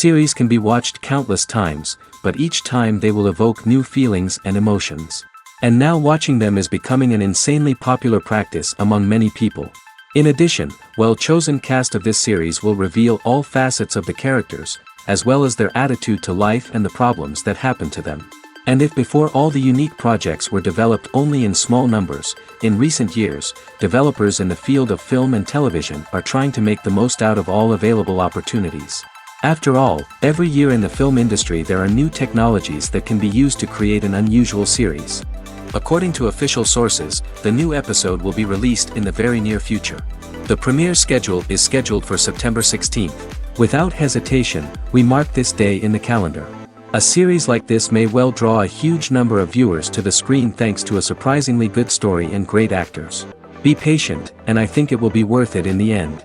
series can be watched countless times, but each time they will evoke new feelings and emotions. And now watching them is becoming an insanely popular practice among many people. In addition, well-chosen cast of this series will reveal all facets of the characters, as well as their attitude to life and the problems that happen to them. And if before all the unique projects were developed only in small numbers, in recent years, developers in the field of film and television are trying to make the most out of all available opportunities. After all, every year in the film industry there are new technologies that can be used to create an unusual series. According to official sources, the new episode will be released in the very near future. The premiere schedule is scheduled for September 16th. Without hesitation, we mark this day in the calendar. A series like this may well draw a huge number of viewers to the screen thanks to a surprisingly good story and great actors. Be patient, and I think it will be worth it in the end.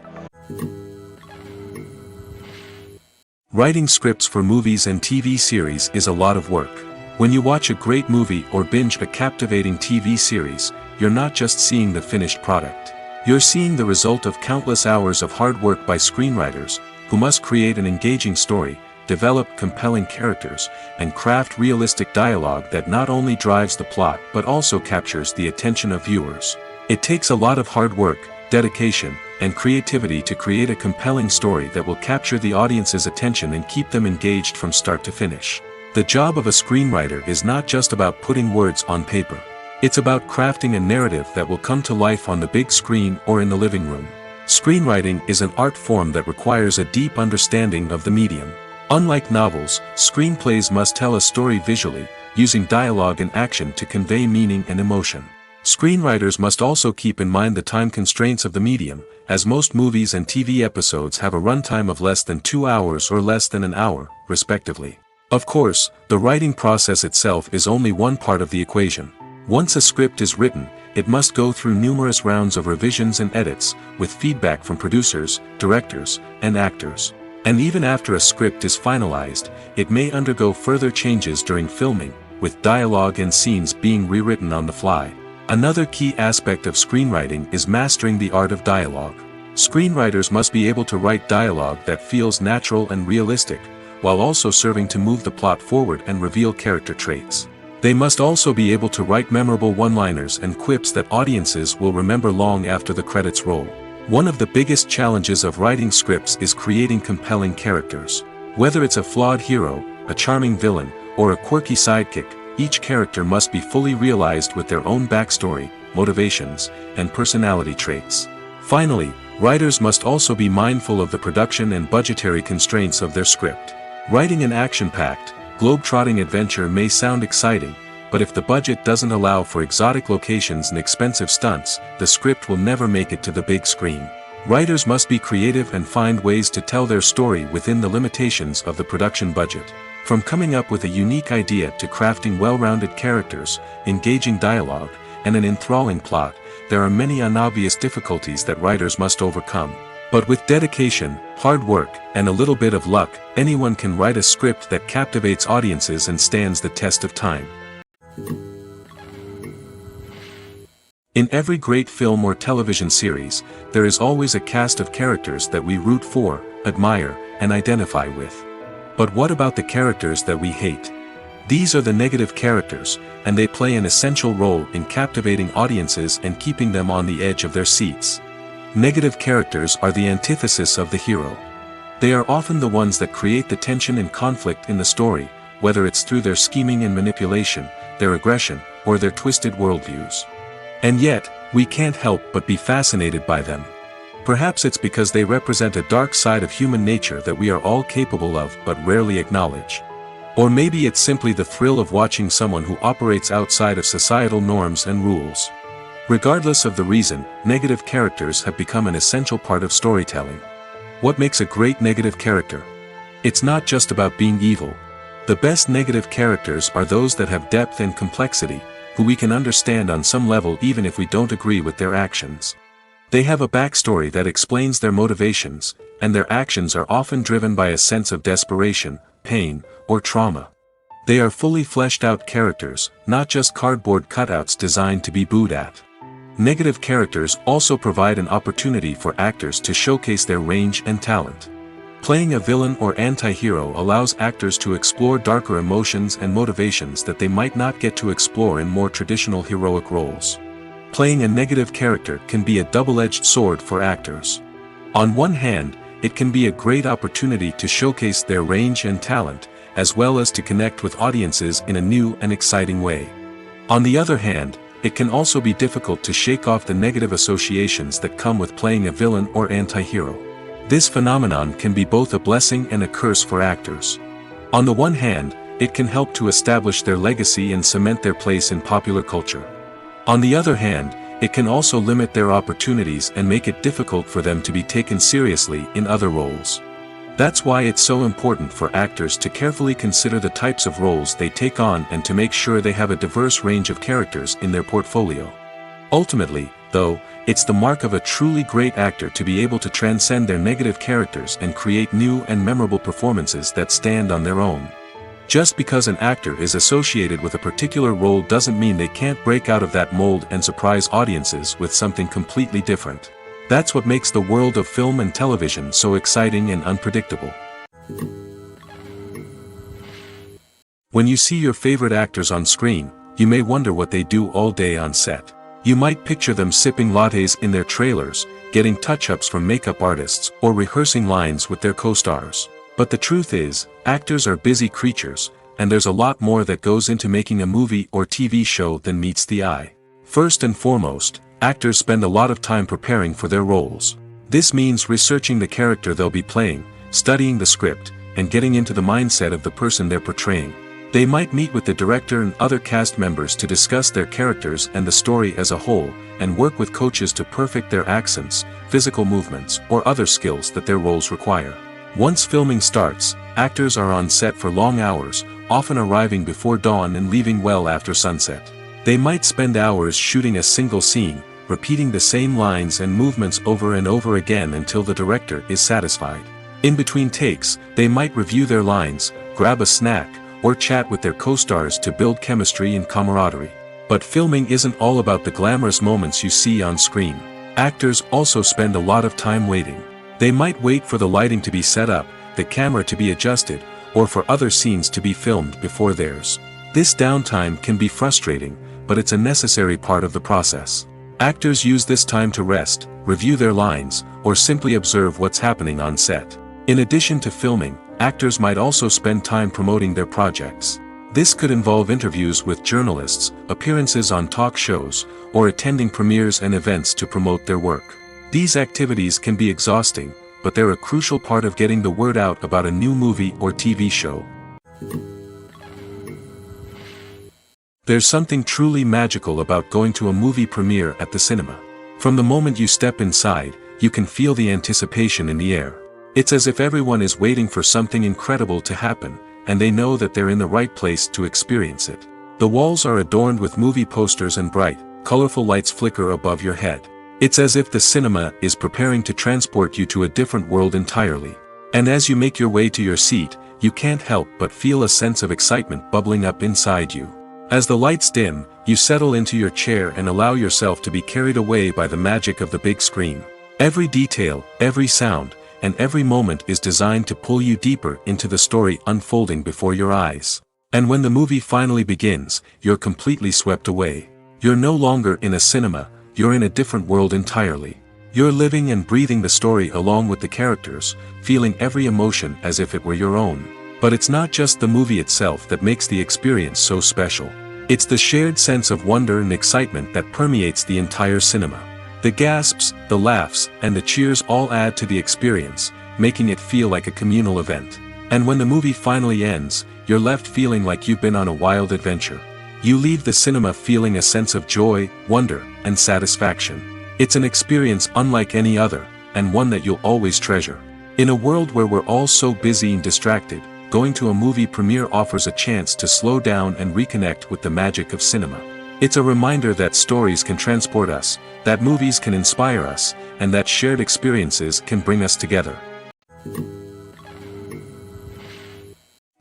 Writing scripts for movies and TV series is a lot of work. When you watch a great movie or binge a captivating TV series, you're not just seeing the finished product. You're seeing the result of countless hours of hard work by screenwriters, who must create an engaging story, develop compelling characters, and craft realistic dialogue that not only drives the plot but also captures the attention of viewers. It takes a lot of hard work, dedication, and creativity to create a compelling story that will capture the audience's attention and keep them engaged from start to finish. The job of a screenwriter is not just about putting words on paper. It's about crafting a narrative that will come to life on the big screen or in the living room. Screenwriting is an art form that requires a deep understanding of the medium. Unlike novels, screenplays must tell a story visually, using dialogue and action to convey meaning and emotion. Screenwriters must also keep in mind the time constraints of the medium, as most movies and TV episodes have a runtime of less than 2 hours or less than an hour, respectively. Of course, the writing process itself is only one part of the equation. Once a script is written, it must go through numerous rounds of revisions and edits, with feedback from producers, directors, and actors. And even after a script is finalized, it may undergo further changes during filming, with dialogue and scenes being rewritten on the fly. Another key aspect of screenwriting is mastering the art of dialogue. Screenwriters must be able to write dialogue that feels natural and realistic, while also serving to move the plot forward and reveal character traits. They must also be able to write memorable one-liners and quips that audiences will remember long after the credits roll. One of the biggest challenges of writing scripts is creating compelling characters. Whether it's a flawed hero, a charming villain, or a quirky sidekick, each character must be fully realized with their own backstory, motivations, and personality traits. Finally, writers must also be mindful of the production and budgetary constraints of their script. Writing an action-packed, globe-trotting adventure may sound exciting, but if the budget doesn't allow for exotic locations and expensive stunts, the script will never make it to the big screen. Writers must be creative and find ways to tell their story within the limitations of the production budget. From coming up with a unique idea to crafting well-rounded characters, engaging dialogue, and an enthralling plot, there are many unobvious difficulties that writers must overcome. But with dedication, hard work, and a little bit of luck, anyone can write a script that captivates audiences and stands the test of time. In every great film or television series, there is always a cast of characters that we root for, admire, and identify with. But what about the characters that we hate? These are the negative characters, and they play an essential role in captivating audiences and keeping them on the edge of their seats. Negative characters are the antithesis of the hero. They are often the ones that create the tension and conflict in the story, whether it's through their scheming and manipulation, their aggression, or their twisted worldviews. And yet, we can't help but be fascinated by them. Perhaps it's because they represent a dark side of human nature that we are all capable of but rarely acknowledge. Or maybe it's simply the thrill of watching someone who operates outside of societal norms and rules. Regardless of the reason, negative characters have become an essential part of storytelling. What makes a great negative character? It's not just about being evil. The best negative characters are those that have depth and complexity, who we can understand on some level even if we don't agree with their actions. They have a backstory that explains their motivations, and their actions are often driven by a sense of desperation, pain, or trauma. They are fully fleshed out characters, not just cardboard cutouts designed to be booed at. Negative characters also provide an opportunity for actors to showcase their range and talent. Playing a villain or anti-hero allows actors to explore darker emotions and motivations that they might not get to explore in more traditional heroic roles. Playing a negative character can be a double-edged sword for actors. On one hand, it can be a great opportunity to showcase their range and talent, as well as to connect with audiences in a new and exciting way. On the other hand, it can also be difficult to shake off the negative associations that come with playing a villain or anti-hero. This phenomenon can be both a blessing and a curse for actors. On the one hand, it can help to establish their legacy and cement their place in popular culture. On the other hand, it can also limit their opportunities and make it difficult for them to be taken seriously in other roles. That's why it's so important for actors to carefully consider the types of roles they take on and to make sure they have a diverse range of characters in their portfolio. Ultimately, though, it's the mark of a truly great actor to be able to transcend their negative characters and create new and memorable performances that stand on their own. Just because an actor is associated with a particular role doesn't mean they can't break out of that mold and surprise audiences with something completely different. That's what makes the world of film and television so exciting and unpredictable. When you see your favorite actors on screen, you may wonder what they do all day on set. You might picture them sipping lattes in their trailers, getting touch-ups from makeup artists, or rehearsing lines with their co-stars. But the truth is, actors are busy creatures, and there's a lot more that goes into making a movie or TV show than meets the eye. First and foremost, actors spend a lot of time preparing for their roles. This means researching the character they'll be playing, studying the script, and getting into the mindset of the person they're portraying. They might meet with the director and other cast members to discuss their characters and the story as a whole, and work with coaches to perfect their accents, physical movements, or other skills that their roles require. Once filming starts, actors are on set for long hours, often arriving before dawn and leaving well after sunset. They might spend hours shooting a single scene, repeating the same lines and movements over and over again until the director is satisfied. In between takes, they might review their lines, grab a snack, or chat with their co-stars to build chemistry and camaraderie. But filming isn't all about the glamorous moments you see on screen. Actors also spend a lot of time waiting. They might wait for the lighting to be set up, the camera to be adjusted, or for other scenes to be filmed before theirs. This downtime can be frustrating, but it's a necessary part of the process. Actors use this time to rest, review their lines, or simply observe what's happening on set. In addition to filming, actors might also spend time promoting their projects. This could involve interviews with journalists, appearances on talk shows, or attending premieres and events to promote their work. These activities can be exhausting, but they're a crucial part of getting the word out about a new movie or TV show. There's something truly magical about going to a movie premiere at the cinema. From the moment you step inside, you can feel the anticipation in the air. It's as if everyone is waiting for something incredible to happen, and they know that they're in the right place to experience it. The walls are adorned with movie posters and bright, colorful lights flicker above your head. It's as if the cinema is preparing to transport you to a different world entirely. And as you make your way to your seat, you can't help but feel a sense of excitement bubbling up inside you. As the lights dim, you settle into your chair and allow yourself to be carried away by the magic of the big screen. Every detail, every sound, and every moment is designed to pull you deeper into the story unfolding before your eyes. And when the movie finally begins, you're completely swept away. You're no longer in a cinema, you're in a different world entirely. You're living and breathing the story along with the characters, feeling every emotion as if it were your own. But it's not just the movie itself that makes the experience so special. It's the shared sense of wonder and excitement that permeates the entire cinema. The gasps, the laughs, and the cheers all add to the experience, making it feel like a communal event. And when the movie finally ends, you're left feeling like you've been on a wild adventure. You leave the cinema feeling a sense of joy, wonder, and satisfaction. It's an experience unlike any other, and one that you'll always treasure. In a world where we're all so busy and distracted, going to a movie premiere offers a chance to slow down and reconnect with the magic of cinema. It's a reminder that stories can transport us, that movies can inspire us, and that shared experiences can bring us together.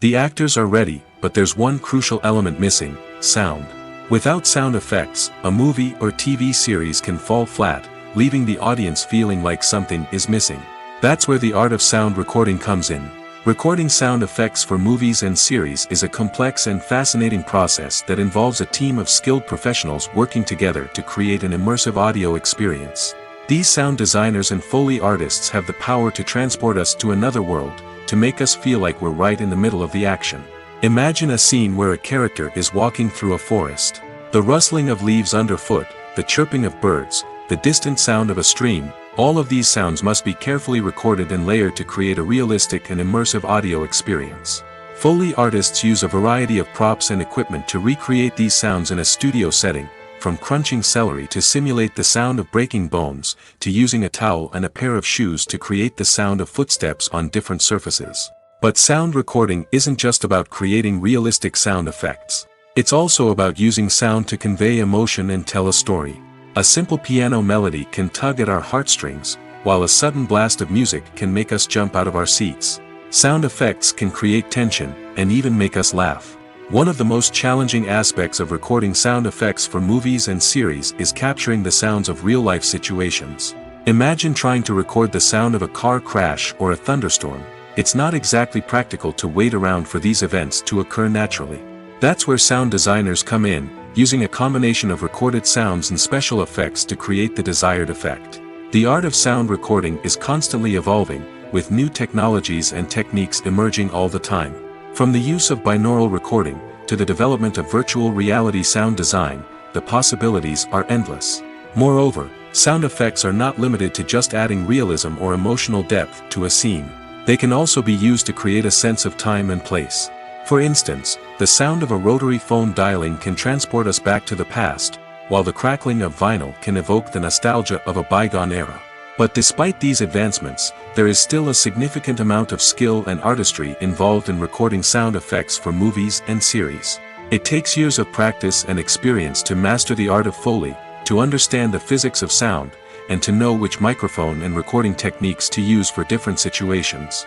The actors are ready, but there's one crucial element missing: sound. Without sound effects, a movie or TV series can fall flat, leaving the audience feeling like something is missing. That's where the art of sound recording comes in. Recording sound effects for movies and series is a complex and fascinating process that involves a team of skilled professionals working together to create an immersive audio experience. These sound designers and Foley artists have the power to transport us to another world, to make us feel like we're right in the middle of the action. Imagine a scene where a character is walking through a forest. The rustling of leaves underfoot, the chirping of birds, the distant sound of a stream, all of these sounds must be carefully recorded and layered to create a realistic and immersive audio experience. Foley artists use a variety of props and equipment to recreate these sounds in a studio setting, from crunching celery to simulate the sound of breaking bones, to using a towel and a pair of shoes to create the sound of footsteps on different surfaces. But sound recording isn't just about creating realistic sound effects. It's also about using sound to convey emotion and tell a story. A simple piano melody can tug at our heartstrings, while a sudden blast of music can make us jump out of our seats. Sound effects can create tension, and even make us laugh. One of the most challenging aspects of recording sound effects for movies and series is capturing the sounds of real-life situations. Imagine trying to record the sound of a car crash or a thunderstorm. It's not exactly practical to wait around for these events to occur naturally. That's where sound designers come in, using a combination of recorded sounds and special effects to create the desired effect. The art of sound recording is constantly evolving, with new technologies and techniques emerging all the time. From the use of binaural recording, to the development of virtual reality sound design, the possibilities are endless. Moreover, sound effects are not limited to just adding realism or emotional depth to a scene. They can also be used to create a sense of time and place. For instance, the sound of a rotary phone dialing can transport us back to the past, while the crackling of vinyl can evoke the nostalgia of a bygone era. But despite these advancements, there is still a significant amount of skill and artistry involved in recording sound effects for movies and series. It takes years of practice and experience to master the art of Foley, to understand the physics of sound, and to know which microphone and recording techniques to use for different situations.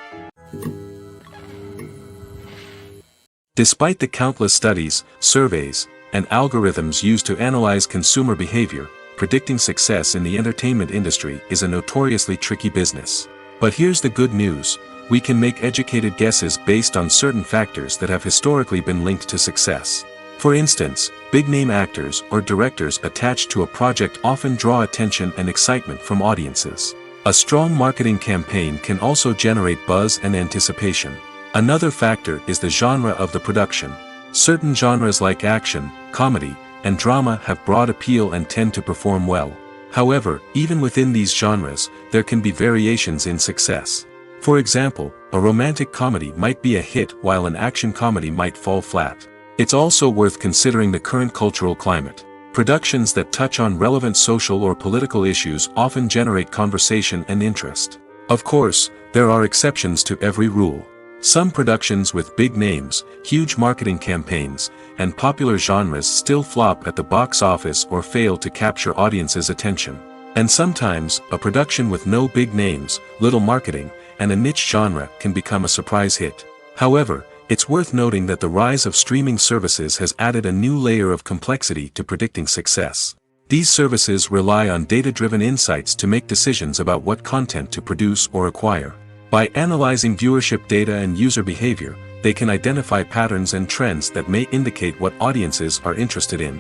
Despite the countless studies, surveys, and algorithms used to analyze consumer behavior, predicting success in the entertainment industry is a notoriously tricky business. But here's the good news: we can make educated guesses based on certain factors that have historically been linked to success. For instance, big-name actors or directors attached to a project often draw attention and excitement from audiences. A strong marketing campaign can also generate buzz and anticipation. Another factor is the genre of the production. Certain genres like action, comedy, and drama have broad appeal and tend to perform well. However, even within these genres, there can be variations in success. For example, a romantic comedy might be a hit while an action comedy might fall flat. It's also worth considering the current cultural climate. Productions that touch on relevant social or political issues often generate conversation and interest. Of course, there are exceptions to every rule. Some productions with big names, huge marketing campaigns, and popular genres still flop at the box office or fail to capture audiences' attention. And sometimes, a production with no big names, little marketing, and a niche genre can become a surprise hit. However, it's worth noting that the rise of streaming services has added a new layer of complexity to predicting success. These services rely on data-driven insights to make decisions about what content to produce or acquire. By analyzing viewership data and user behavior, they can identify patterns and trends that may indicate what audiences are interested in.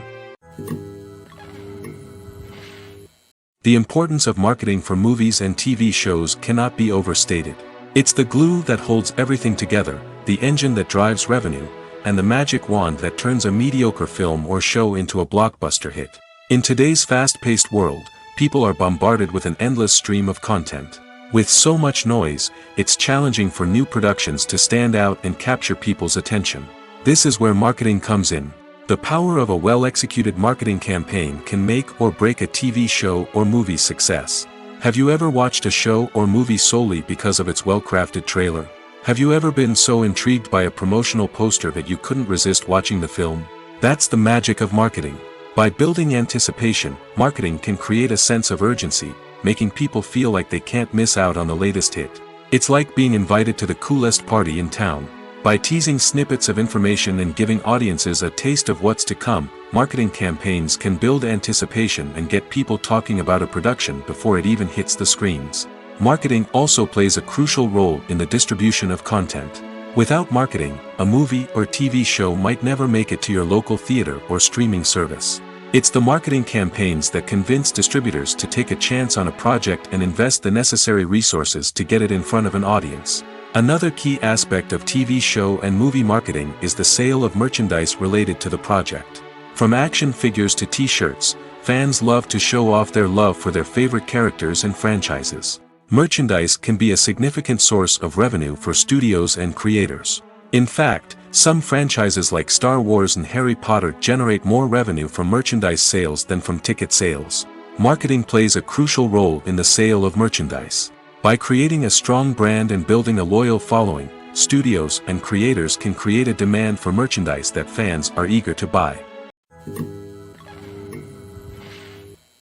The importance of marketing for movies and TV shows cannot be overstated. It's the glue that holds everything together, the engine that drives revenue, and the magic wand that turns a mediocre film or show into a blockbuster hit. In today's fast-paced world, people are bombarded with an endless stream of content. With so much noise, it's challenging for new productions to stand out and capture people's attention. This is where marketing comes in. The power of a well-executed marketing campaign can make or break a TV show or movie's success. Have you ever watched a show or movie solely because of its well-crafted trailer? Have you ever been so intrigued by a promotional poster that you couldn't resist watching the film? That's the magic of marketing. By building anticipation, marketing can create a sense of urgency, making people feel like they can't miss out on the latest hit. It's like being invited to the coolest party in town. By teasing snippets of information and giving audiences a taste of what's to come, marketing campaigns can build anticipation and get people talking about a production before it even hits the screens. Marketing also plays a crucial role in the distribution of content. Without marketing, a movie or TV show might never make it to your local theater or streaming service. It's the marketing campaigns that convince distributors to take a chance on a project and invest the necessary resources to get it in front of an audience. Another key aspect of TV show and movie marketing is the sale of merchandise related to the project. From action figures to t-shirts, fans love to show off their love for their favorite characters and franchises. Merchandise can be a significant source of revenue for studios and creators. In fact, some franchises like Star Wars and Harry Potter generate more revenue from merchandise sales than from ticket sales. Marketing plays a crucial role in the sale of merchandise. By creating a strong brand and building a loyal following, studios and creators can create a demand for merchandise that fans are eager to buy.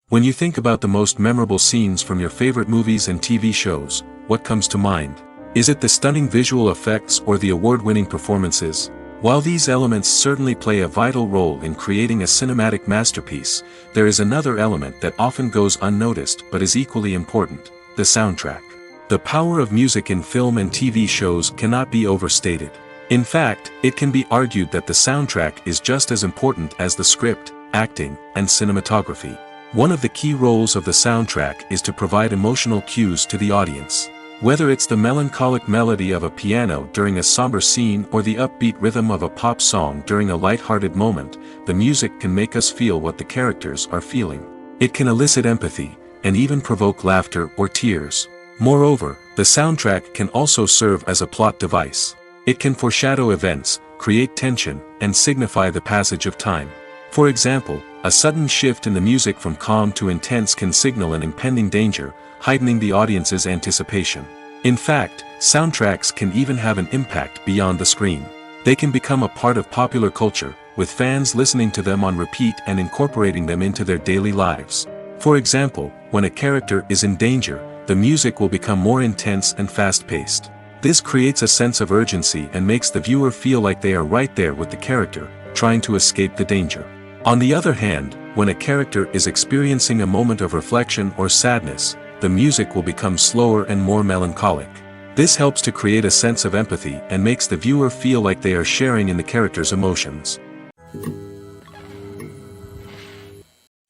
When you think about the most memorable scenes from your favorite movies and TV shows, what comes to mind? Is it the stunning visual effects or the award-winning performances? While these elements certainly play a vital role in creating a cinematic masterpiece, there is another element that often goes unnoticed but is equally important: the soundtrack. The power of music in film and TV shows cannot be overstated. In fact, it can be argued that the soundtrack is just as important as the script, acting, and cinematography. One of the key roles of the soundtrack is to provide emotional cues to the audience. Whether it's the melancholic melody of a piano during a somber scene or the upbeat rhythm of a pop song during a light-hearted moment, the music can make us feel what the characters are feeling. It can elicit empathy, and even provoke laughter or tears. Moreover, the soundtrack can also serve as a plot device. It can foreshadow events, create tension, and signify the passage of time. For example, a sudden shift in the music from calm to intense can signal an impending danger, heightening the audience's anticipation. In fact, soundtracks can even have an impact beyond the screen. They can become a part of popular culture, with fans listening to them on repeat and incorporating them into their daily lives. For example, when a character is in danger, the music will become more intense and fast-paced. This creates a sense of urgency and makes the viewer feel like they are right there with the character, trying to escape the danger. On the other hand, when a character is experiencing a moment of reflection or sadness, the music will become slower and more melancholic. This helps to create a sense of empathy and makes the viewer feel like they are sharing in the character's emotions.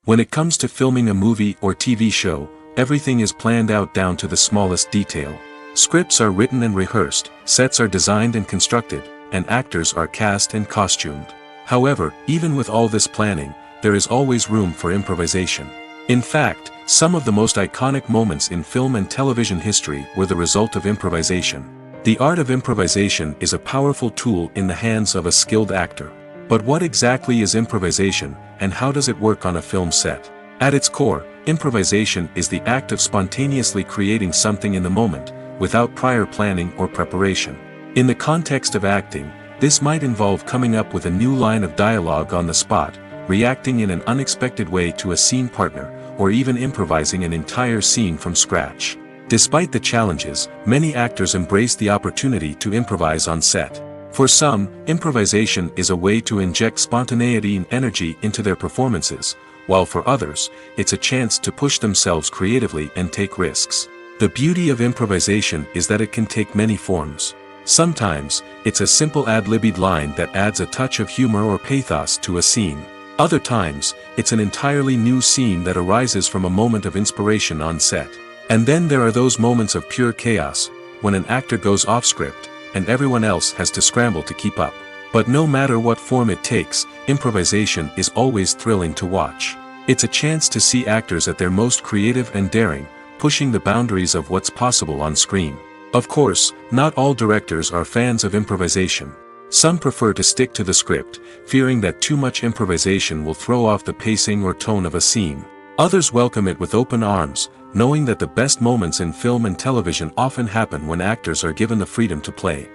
When it comes to filming a movie or TV show, everything is planned out down to the smallest detail. Scripts are written and rehearsed, sets are designed and constructed, and actors are cast and costumed. However, even with all this planning, there is always room for improvisation. In fact, some of the most iconic moments in film and television history were the result of improvisation. The art of improvisation is a powerful tool in the hands of a skilled actor. But what exactly is improvisation, and how does it work on a film set? At its core, improvisation is the act of spontaneously creating something in the moment, without prior planning or preparation. In the context of acting, this might involve coming up with a new line of dialogue on the spot, reacting in an unexpected way to a scene partner, or even improvising an entire scene from scratch. Despite the challenges, many actors embrace the opportunity to improvise on set. For some, improvisation is a way to inject spontaneity and energy into their performances, while for others, it's a chance to push themselves creatively and take risks. The beauty of improvisation is that it can take many forms. Sometimes, it's a simple ad-libbed line that adds a touch of humor or pathos to a scene. Other times, it's an entirely new scene that arises from a moment of inspiration on set. And then there are those moments of pure chaos, when an actor goes off script, and everyone else has to scramble to keep up. But no matter what form it takes, improvisation is always thrilling to watch. It's a chance to see actors at their most creative and daring, pushing the boundaries of what's possible on screen. Of course, not all directors are fans of improvisation. Some prefer to stick to the script, fearing that too much improvisation will throw off the pacing or tone of a scene. Others welcome it with open arms, knowing that the best moments in film and television often happen when actors are given the freedom to play.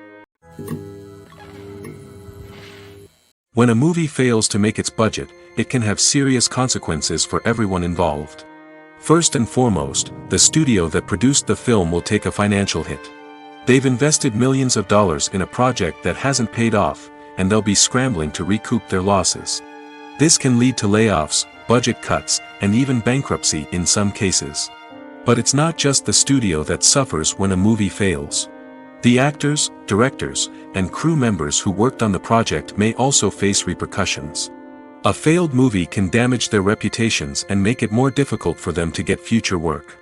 When a movie fails to make its budget, it can have serious consequences for everyone involved. First and foremost, the studio that produced the film will take a financial hit. They've invested millions of dollars in a project that hasn't paid off, and they'll be scrambling to recoup their losses. This can lead to layoffs, budget cuts, and even bankruptcy in some cases. But it's not just the studio that suffers when a movie fails. The actors, directors, and crew members who worked on the project may also face repercussions. A failed movie can damage their reputations and make it more difficult for them to get future work.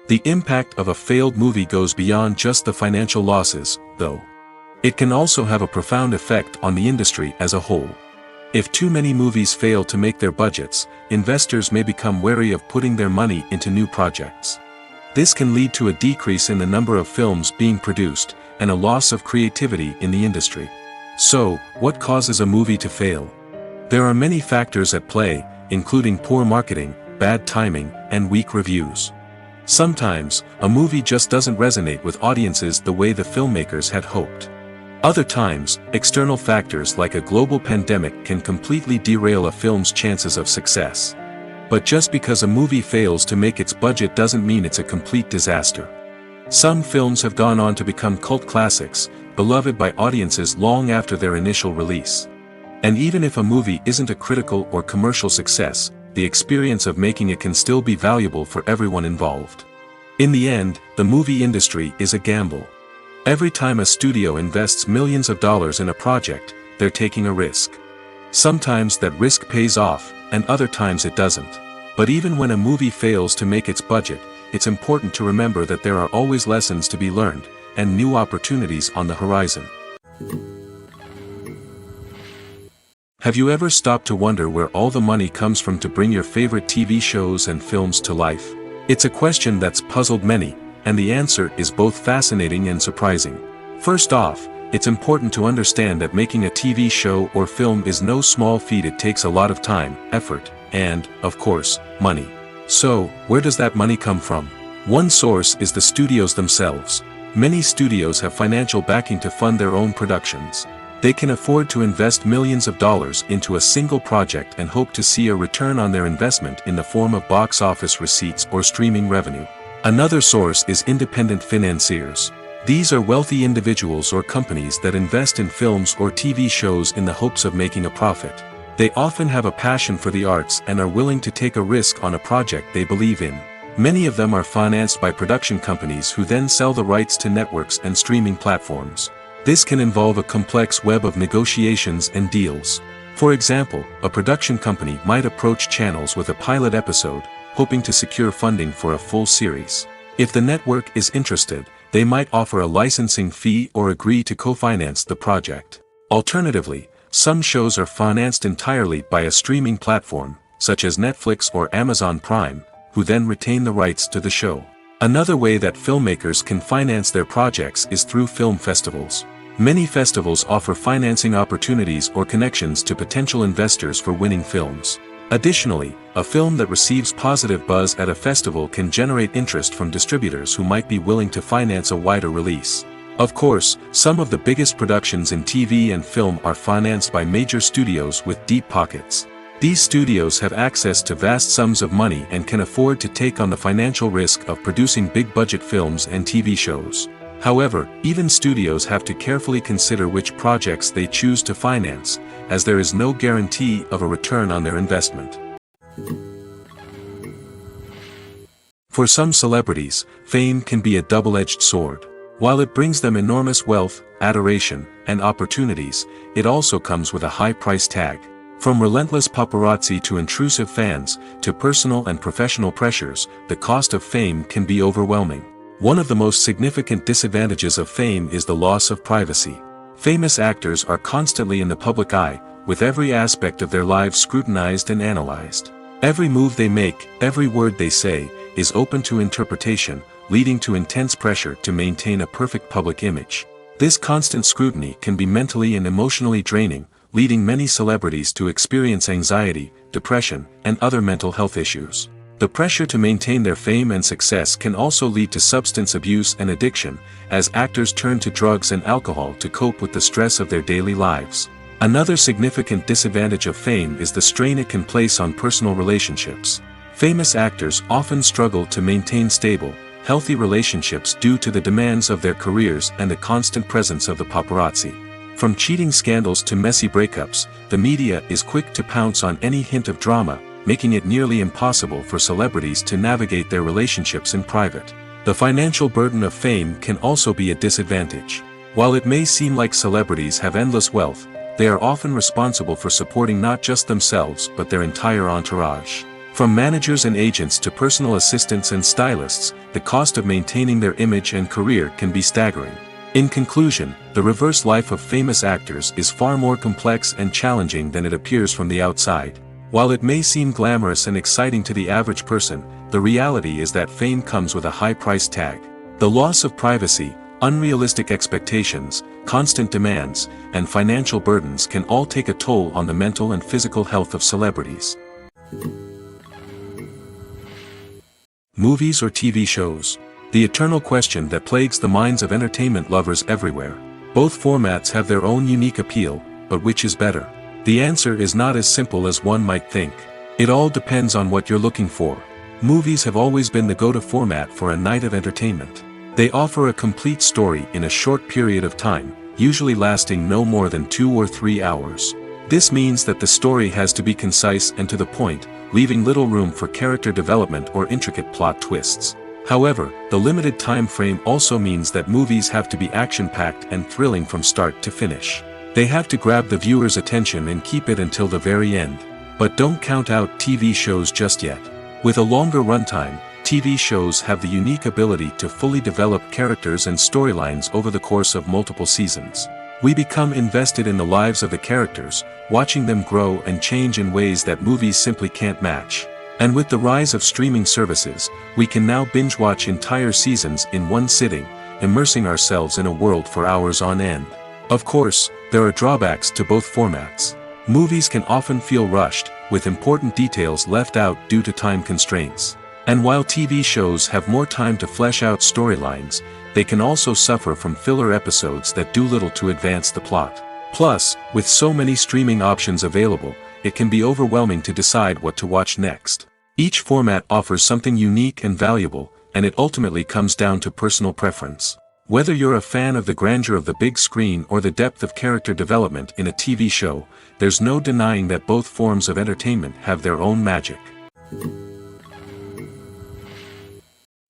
The impact of a failed movie goes beyond just the financial losses, though. It can also have a profound effect on the industry as a whole. If too many movies fail to make their budgets, investors may become wary of putting their money into new projects. This can lead to a decrease in the number of films being produced, and a loss of creativity in the industry. So, what causes a movie to fail? There are many factors at play, including poor marketing, bad timing, and weak reviews. Sometimes, a movie just doesn't resonate with audiences the way the filmmakers had hoped. Other times, external factors like a global pandemic can completely derail a film's chances of success. But just because a movie fails to make its budget doesn't mean it's a complete disaster. Some films have gone on to become cult classics, beloved by audiences long after their initial release. And even if a movie isn't a critical or commercial success, the experience of making it can still be valuable for everyone involved. In the end, the movie industry is a gamble. Every time a studio invests millions of dollars in a project, they're taking a risk. Sometimes that risk pays off, and other times it doesn't. But even when a movie fails to make its budget, it's important to remember that there are always lessons to be learned, and new opportunities on the horizon. Have you ever stopped to wonder where all the money comes from to bring your favorite TV shows and films to life? It's a question that's puzzled many, and the answer is both fascinating and surprising. First off, it's important to understand that making a TV show or film is no small feat. It takes a lot of time, effort, and, of course, money. So, where does that money come from? One source is the studios themselves. Many studios have financial backing to fund their own productions. They can afford to invest millions of dollars into a single project and hope to see a return on their investment in the form of box office receipts or streaming revenue. Another source is independent financiers. These are wealthy individuals or companies that invest in films or TV shows in the hopes of making a profit. They often have a passion for the arts and are willing to take a risk on a project they believe in. Many of them are financed by production companies who then sell the rights to networks and streaming platforms. This can involve a complex web of negotiations and deals. For example, a production company might approach channels with a pilot episode, hoping to secure funding for a full series. If the network is interested, they might offer a licensing fee or agree to co-finance the project. Alternatively, some shows are financed entirely by a streaming platform, such as Netflix or Amazon Prime, who then retain the rights to the show. Another way that filmmakers can finance their projects is through film festivals. Many festivals offer financing opportunities or connections to potential investors for winning films. Additionally, a film that receives positive buzz at a festival can generate interest from distributors who might be willing to finance a wider release. Of course, some of the biggest productions in TV and film are financed by major studios with deep pockets. These studios have access to vast sums of money and can afford to take on the financial risk of producing big-budget films and TV shows. However, even studios have to carefully consider which projects they choose to finance, as there is no guarantee of a return on their investment. For some celebrities, fame can be a double-edged sword. While it brings them enormous wealth, adoration, and opportunities, it also comes with a high price tag. From relentless paparazzi to intrusive fans, to personal and professional pressures, the cost of fame can be overwhelming. One of the most significant disadvantages of fame is the loss of privacy. Famous actors are constantly in the public eye, with every aspect of their lives scrutinized and analyzed. Every move they make, every word they say, is open to interpretation, leading to intense pressure to maintain a perfect public image. This constant scrutiny can be mentally and emotionally draining, leading many celebrities to experience anxiety, depression, and other mental health issues. The pressure to maintain their fame and success can also lead to substance abuse and addiction, as actors turn to drugs and alcohol to cope with the stress of their daily lives. Another significant disadvantage of fame is the strain it can place on personal relationships. Famous actors often struggle to maintain stable, healthy relationships due to the demands of their careers and the constant presence of the paparazzi. From cheating scandals to messy breakups, the media is quick to pounce on any hint of drama, making it nearly impossible for celebrities to navigate their relationships in private. The financial burden of fame can also be a disadvantage. While it may seem like celebrities have endless wealth, they are often responsible for supporting not just themselves but their entire entourage. From managers and agents to personal assistants and stylists, the cost of maintaining their image and career can be staggering. In conclusion, the reverse life of famous actors is far more complex and challenging than it appears from the outside. While it may seem glamorous and exciting to the average person, the reality is that fame comes with a high price tag. The loss of privacy, unrealistic expectations, constant demands, and financial burdens can all take a toll on the mental and physical health of celebrities. Movies or TV shows? The eternal question that plagues the minds of entertainment lovers everywhere. Both formats have their own unique appeal, but which is better? The answer is not as simple as one might think. It all depends on what you're looking for. Movies have always been the go-to format for a night of entertainment. They offer a complete story in a short period of time, usually lasting no more than 2 or 3 hours. This means that the story has to be concise and to the point, leaving little room for character development or intricate plot twists. However, the limited time frame also means that movies have to be action-packed and thrilling from start to finish. They have to grab the viewer's attention and keep it until the very end. But don't count out TV shows just yet. With a longer runtime, TV shows have the unique ability to fully develop characters and storylines over the course of multiple seasons. We become invested in the lives of the characters, watching them grow and change in ways that movies simply can't match. And with the rise of streaming services, we can now binge-watch entire seasons in one sitting, immersing ourselves in a world for hours on end. Of course, there are drawbacks to both formats. Movies can often feel rushed, with important details left out due to time constraints. And while TV shows have more time to flesh out storylines, they can also suffer from filler episodes that do little to advance the plot. Plus, with so many streaming options available, it can be overwhelming to decide what to watch next. Each format offers something unique and valuable, and it ultimately comes down to personal preference. Whether you're a fan of the grandeur of the big screen or the depth of character development in a TV show, there's no denying that both forms of entertainment have their own magic.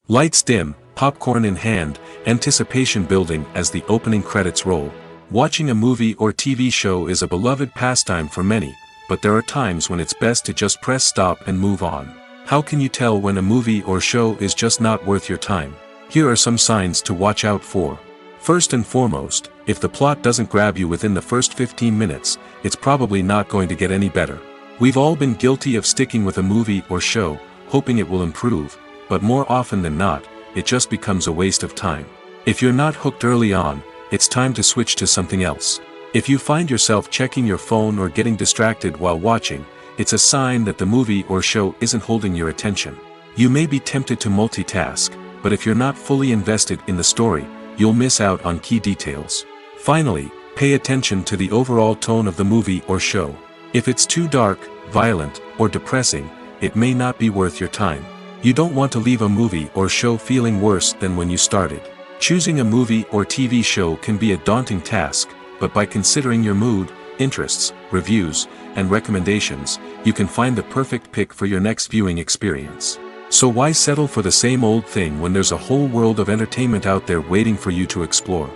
Lights dim, popcorn in hand, anticipation building as the opening credits roll. Watching a movie or TV show is a beloved pastime for many, but there are times when it's best to just press stop and move on. How can you tell when a movie or show is just not worth your time? Here are some signs to watch out for. First and foremost, if the plot doesn't grab you within the first 15 minutes, it's probably not going to get any better. We've all been guilty of sticking with a movie or show, hoping it will improve, but more often than not, it just becomes a waste of time. If you're not hooked early on, it's time to switch to something else. If you find yourself checking your phone or getting distracted while watching, it's a sign that the movie or show isn't holding your attention. You may be tempted to multitask, but if you're not fully invested in the story, you'll miss out on key details. Finally, pay attention to the overall tone of the movie or show. If it's too dark, violent, or depressing, it may not be worth your time. You don't want to leave a movie or show feeling worse than when you started. Choosing a movie or TV show can be a daunting task, but by considering your mood, interests, reviews, and recommendations, you can find the perfect pick for your next viewing experience. So why settle for the same old thing when there's a whole world of entertainment out there waiting for you to explore?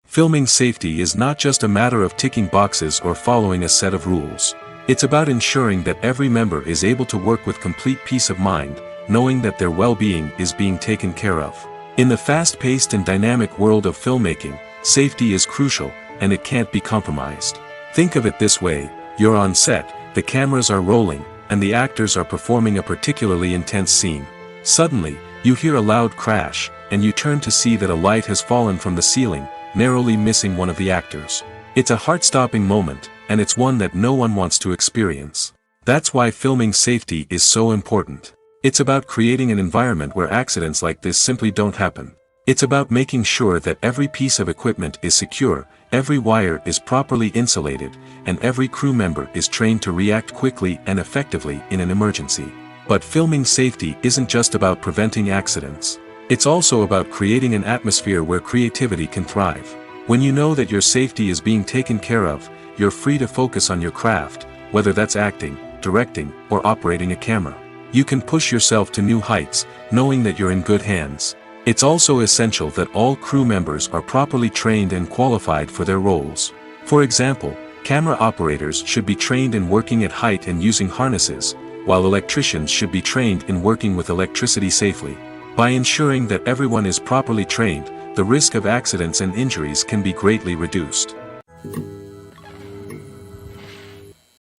Filming safety is not just a matter of ticking boxes or following a set of rules. It's about ensuring that every member is able to work with complete peace of mind, knowing that their well-being is being taken care of. In the fast-paced and dynamic world of filmmaking, safety is crucial, and it can't be compromised. Think of it this way: you're on set, the cameras are rolling, and the actors are performing a particularly intense scene. Suddenly, you hear a loud crash, and you turn to see that a light has fallen from the ceiling, narrowly missing one of the actors. It's a heart-stopping moment, and it's one that no one wants to experience. That's why filming safety is so important. It's about creating an environment where accidents like this simply don't happen. It's about making sure that every piece of equipment is secure, every wire is properly insulated, and every crew member is trained to react quickly and effectively in an emergency. But filming safety isn't just about preventing accidents. It's also about creating an atmosphere where creativity can thrive. When you know that your safety is being taken care of, you're free to focus on your craft, whether that's acting, directing, or operating a camera. You can push yourself to new heights, knowing that you're in good hands. It's also essential that all crew members are properly trained and qualified for their roles. For example, camera operators should be trained in working at height and using harnesses, while electricians should be trained in working with electricity safely. By ensuring that everyone is properly trained, the risk of accidents and injuries can be greatly reduced.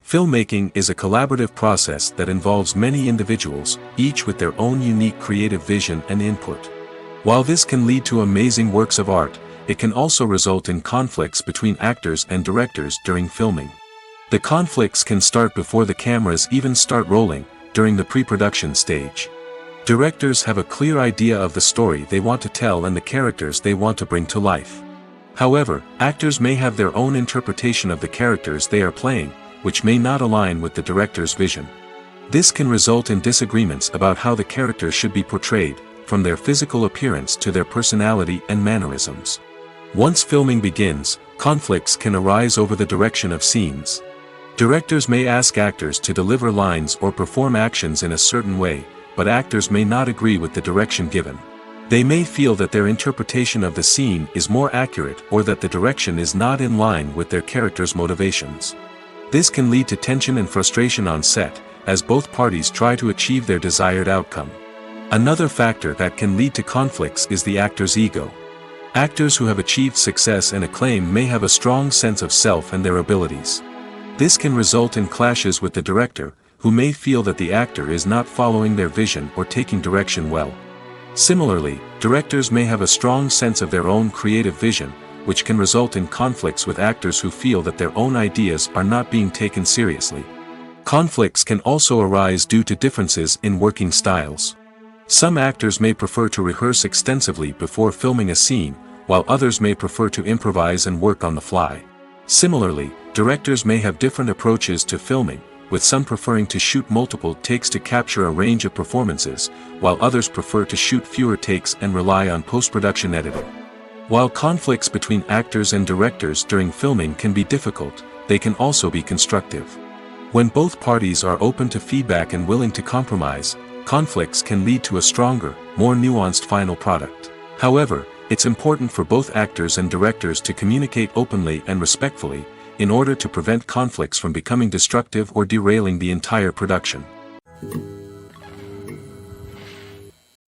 Filmmaking is a collaborative process that involves many individuals, each with their own unique creative vision and input. While this can lead to amazing works of art, it can also result in conflicts between actors and directors during filming. The conflicts can start before the cameras even start rolling, during the pre-production stage. Directors have a clear idea of the story they want to tell and the characters they want to bring to life. However, actors may have their own interpretation of the characters they are playing, which may not align with the director's vision. This can result in disagreements about how the characters should be portrayed, from their physical appearance to their personality and mannerisms. Once filming begins, conflicts can arise over the direction of scenes. Directors may ask actors to deliver lines or perform actions in a certain way, but actors may not agree with the direction given. They may feel that their interpretation of the scene is more accurate or that the direction is not in line with their character's motivations. This can lead to tension and frustration on set, as both parties try to achieve their desired outcome. Another factor that can lead to conflicts is the actor's ego. Actors who have achieved success and acclaim may have a strong sense of self and their abilities. This can result in clashes with the director, who may feel that the actor is not following their vision or taking direction well. Similarly, directors may have a strong sense of their own creative vision, which can result in conflicts with actors who feel that their own ideas are not being taken seriously. Conflicts can also arise due to differences in working styles. Some actors may prefer to rehearse extensively before filming a scene, while others may prefer to improvise and work on the fly. Similarly, directors may have different approaches to filming, with some preferring to shoot multiple takes to capture a range of performances, while others prefer to shoot fewer takes and rely on post-production editing. While conflicts between actors and directors during filming can be difficult, they can also be constructive. When both parties are open to feedback and willing to compromise, conflicts can lead to a stronger, more nuanced final product. However, it's important for both actors and directors to communicate openly and respectfully, in order to prevent conflicts from becoming destructive or derailing the entire production.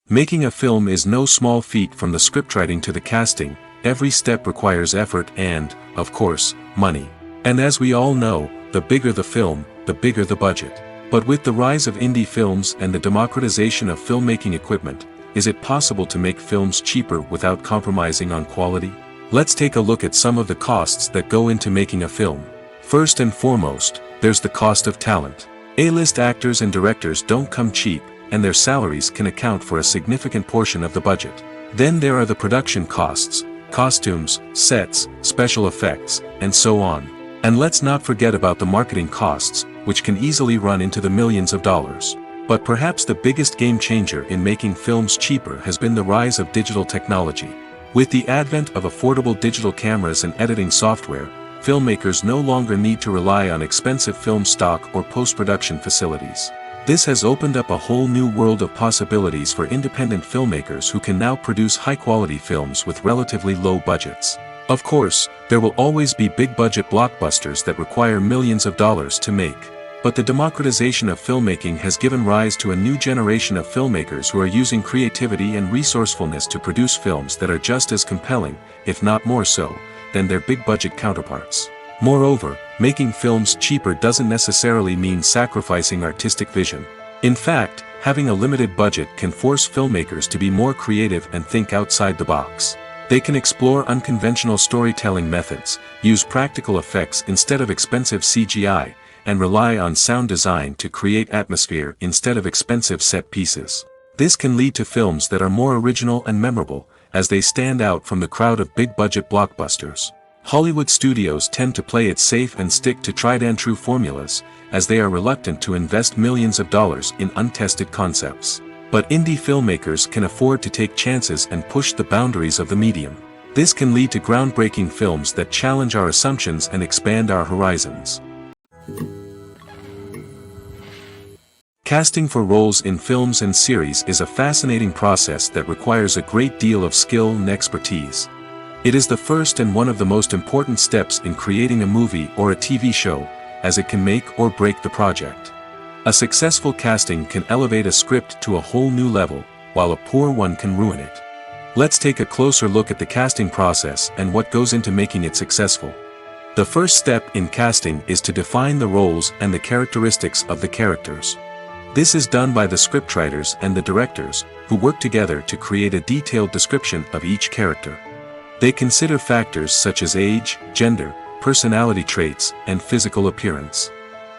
Making a film is no small feat. From the scriptwriting to the casting, every step requires effort and, of course, money. And as we all know, the bigger the film, the bigger the budget. But with the rise of indie films and the democratization of filmmaking equipment, is it possible to make films cheaper without compromising on quality? Let's take a look at some of the costs that go into making a film. First and foremost, there's the cost of talent. A-list actors and directors don't come cheap, and their salaries can account for a significant portion of the budget. Then there are the production costs, costumes, sets, special effects, and so on. And let's not forget about the marketing costs, which can easily run into the millions of dollars. But perhaps the biggest game changer in making films cheaper has been the rise of digital technology. With the advent of affordable digital cameras and editing software, filmmakers no longer need to rely on expensive film stock or post-production facilities. This has opened up a whole new world of possibilities for independent filmmakers who can now produce high-quality films with relatively low budgets. Of course, there will always be big-budget blockbusters that require millions of dollars to make. But the democratization of filmmaking has given rise to a new generation of filmmakers who are using creativity and resourcefulness to produce films that are just as compelling, if not more so, than their big-budget counterparts. Moreover, making films cheaper doesn't necessarily mean sacrificing artistic vision. In fact, having a limited budget can force filmmakers to be more creative and think outside the box. They can explore unconventional storytelling methods, use practical effects instead of expensive CGI, and rely on sound design to create atmosphere instead of expensive set pieces. This can lead to films that are more original and memorable, as they stand out from the crowd of big-budget blockbusters. Hollywood studios tend to play it safe and stick to tried-and-true formulas, as they are reluctant to invest millions of dollars in untested concepts. But indie filmmakers can afford to take chances and push the boundaries of the medium. This can lead to groundbreaking films that challenge our assumptions and expand our horizons. Casting for roles in films and series is a fascinating process that requires a great deal of skill and expertise. It is the first and one of the most important steps in creating a movie or a TV show, as it can make or break the project. A successful casting can elevate a script to a whole new level, while a poor one can ruin it. Let's take a closer look at the casting process and what goes into making it successful. The first step in casting is to define the roles and the characteristics of the characters. This is done by the scriptwriters and the directors, who work together to create a detailed description of each character. They consider factors such as age, gender, personality traits, and physical appearance.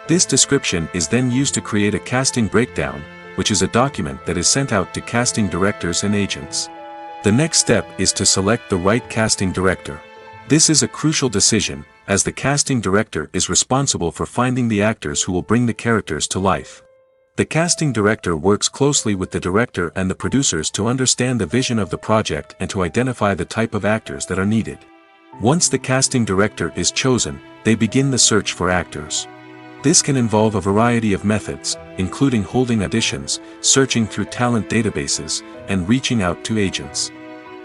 This description is then used to create a casting breakdown, which is a document that is sent out to casting directors and agents. The next step is to select the right casting director. This is a crucial decision, as the casting director is responsible for finding the actors who will bring the characters to life. The casting director works closely with the director and the producers to understand the vision of the project and to identify the type of actors that are needed. Once the casting director is chosen, they begin the search for actors. This can involve a variety of methods, including holding auditions, searching through talent databases, and reaching out to agents.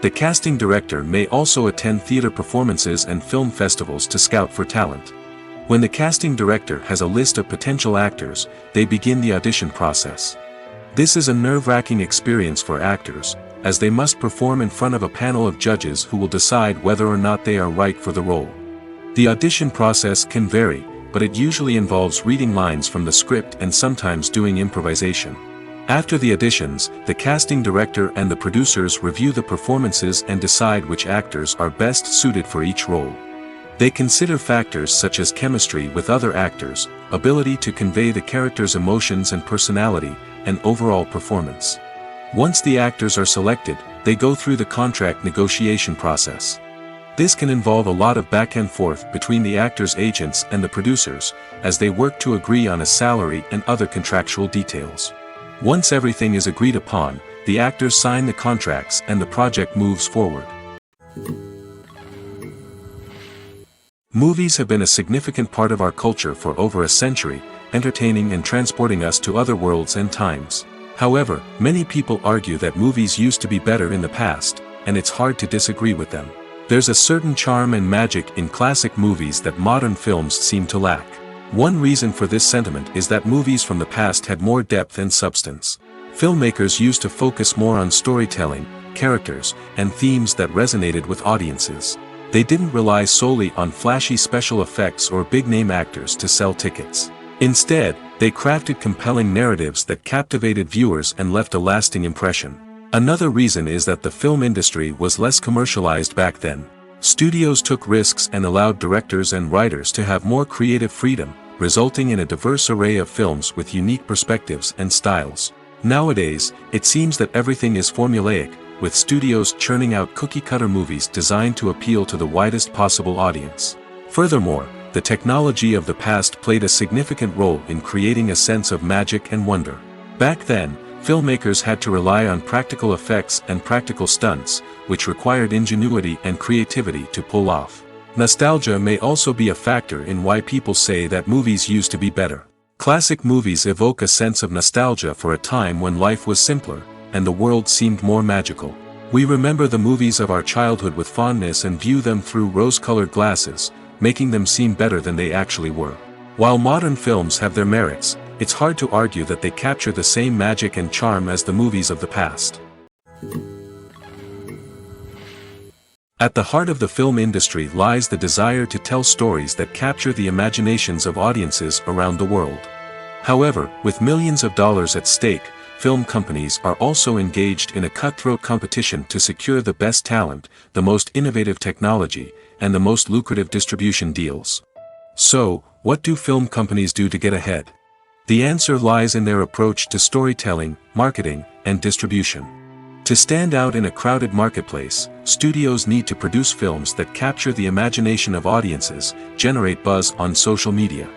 The casting director may also attend theater performances and film festivals to scout for talent. When the casting director has a list of potential actors, they begin the audition process. This is a nerve-wracking experience for actors, as they must perform in front of a panel of judges who will decide whether or not they are right for the role. The audition process can vary, but it usually involves reading lines from the script and sometimes doing improvisation. After the auditions, the casting director and the producers review the performances and decide which actors are best suited for each role. They consider factors such as chemistry with other actors, ability to convey the character's emotions and personality, and overall performance. Once the actors are selected, they go through the contract negotiation process. This can involve a lot of back and forth between the actors' agents and the producers, as they work to agree on a salary and other contractual details. Once everything is agreed upon, the actors sign the contracts and the project moves forward. Movies have been a significant part of our culture for over a century, entertaining and transporting us to other worlds and times. However, many people argue that movies used to be better in the past, and it's hard to disagree with them. There's a certain charm and magic in classic movies that modern films seem to lack. One reason for this sentiment is that movies from the past had more depth and substance. Filmmakers used to focus more on storytelling, characters, and themes that resonated with audiences. They didn't rely solely on flashy special effects or big-name actors to sell tickets. Instead, they crafted compelling narratives that captivated viewers and left a lasting impression. Another reason is that the film industry was less commercialized back then. Studios took risks and allowed directors and writers to have more creative freedom, resulting in a diverse array of films with unique perspectives and styles. Nowadays, it seems that everything is formulaic, with studios churning out cookie-cutter movies designed to appeal to the widest possible audience. Furthermore, the technology of the past played a significant role in creating a sense of magic and wonder. Back then, filmmakers had to rely on practical effects and practical stunts, which required ingenuity and creativity to pull off. Nostalgia may also be a factor in why people say that movies used to be better. Classic movies evoke a sense of nostalgia for a time when life was simpler, and the world seemed more magical. We remember the movies of our childhood with fondness and view them through rose-colored glasses, making them seem better than they actually were. While modern films have their merits, it's hard to argue that they capture the same magic and charm as the movies of the past. At the heart of the film industry lies the desire to tell stories that capture the imaginations of audiences around the world. However, with millions of dollars at stake, film companies are also engaged in a cutthroat competition to secure the best talent, the most innovative technology, and the most lucrative distribution deals. So, what do film companies do to get ahead? The answer lies in their approach to storytelling, marketing, and distribution. To stand out in a crowded marketplace, studios need to produce films that capture the imagination of audiences, generate buzz on social media.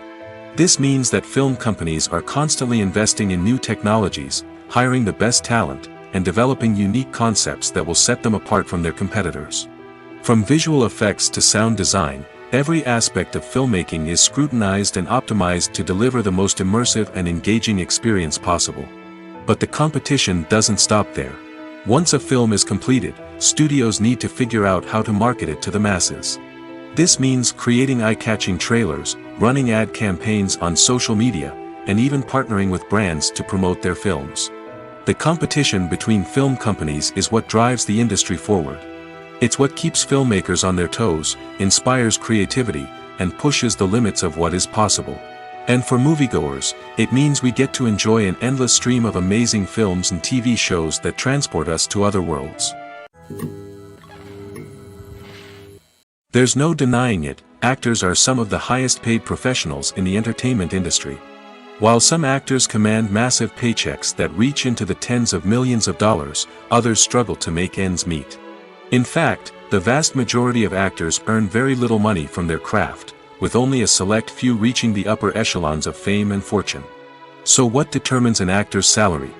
This means that film companies are constantly investing in new technologies, hiring the best talent, and developing unique concepts that will set them apart from their competitors. From visual effects to sound design, every aspect of filmmaking is scrutinized and optimized to deliver the most immersive and engaging experience possible. But the competition doesn't stop there. Once a film is completed, studios need to figure out how to market it to the masses. This means creating eye-catching trailers, running ad campaigns on social media, and even partnering with brands to promote their films. The competition between film companies is what drives the industry forward. It's what keeps filmmakers on their toes, inspires creativity, and pushes the limits of what is possible. And for moviegoers, it means we get to enjoy an endless stream of amazing films and TV shows that transport us to other worlds. There's no denying it, actors are some of the highest paid professionals in the entertainment industry. While some actors command massive paychecks that reach into the tens of millions of dollars, others struggle to make ends meet. In fact, the vast majority of actors earn very little money from their craft, with only a select few reaching the upper echelons of fame and fortune. So what determines an actor's salary?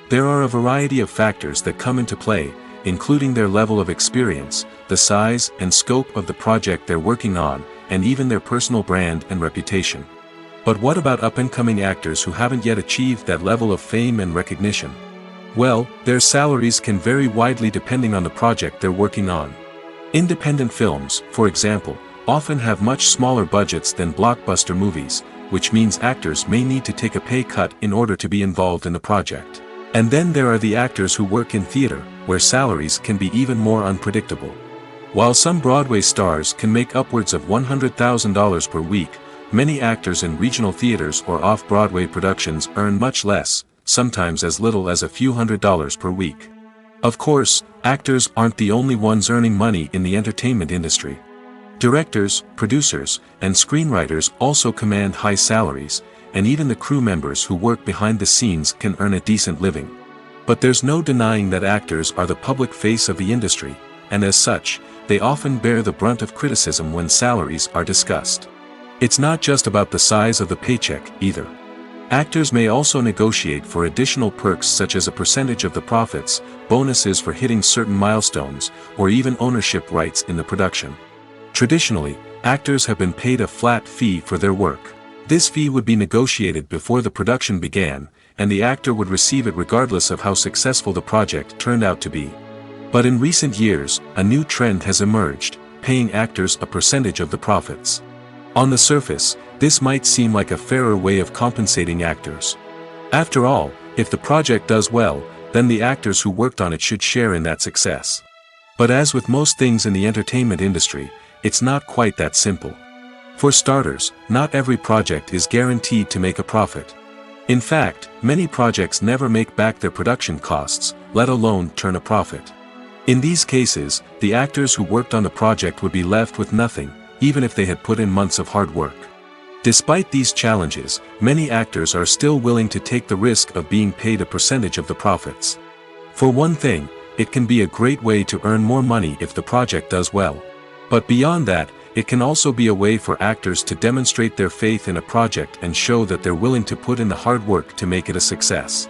There are a variety of factors that come into play, including their level of experience, the size and scope of the project they're working on, and even their personal brand and reputation. But what about up-and-coming actors who haven't yet achieved that level of fame and recognition? Well, their salaries can vary widely depending on the project they're working on. Independent films, for example, often have much smaller budgets than blockbuster movies, which means actors may need to take a pay cut in order to be involved in the project. And then there are the actors who work in theater, where salaries can be even more unpredictable. While some Broadway stars can make upwards of $100,000 per week, many actors in regional theaters or off-Broadway productions earn much less, sometimes as little as a few $100s per week. Of course, actors aren't the only ones earning money in the entertainment industry. Directors, producers, and screenwriters also command high salaries, and even the crew members who work behind the scenes can earn a decent living. But there's no denying that actors are the public face of the industry, and as such, they often bear the brunt of criticism when salaries are discussed. It's not just about the size of the paycheck, either. Actors may also negotiate for additional perks such as a percentage of the profits, bonuses for hitting certain milestones, or even ownership rights in the production. Traditionally, actors have been paid a flat fee for their work. This fee would be negotiated before the production began, and the actor would receive it regardless of how successful the project turned out to be. But in recent years, a new trend has emerged, paying actors a percentage of the profits. On the surface, this might seem like a fairer way of compensating actors. After all, if the project does well, then the actors who worked on it should share in that success. But as with most things in the entertainment industry, it's not quite that simple. For starters, not every project is guaranteed to make a profit. In fact, many projects never make back their production costs, let alone turn a profit. In these cases, the actors who worked on the project would be left with nothing, even if they had put in months of hard work. Despite these challenges, many actors are still willing to take the risk of being paid a percentage of the profits. For one thing, it can be a great way to earn more money if the project does well. But beyond that, it can also be a way for actors to demonstrate their faith in a project and show that they're willing to put in the hard work to make it a success.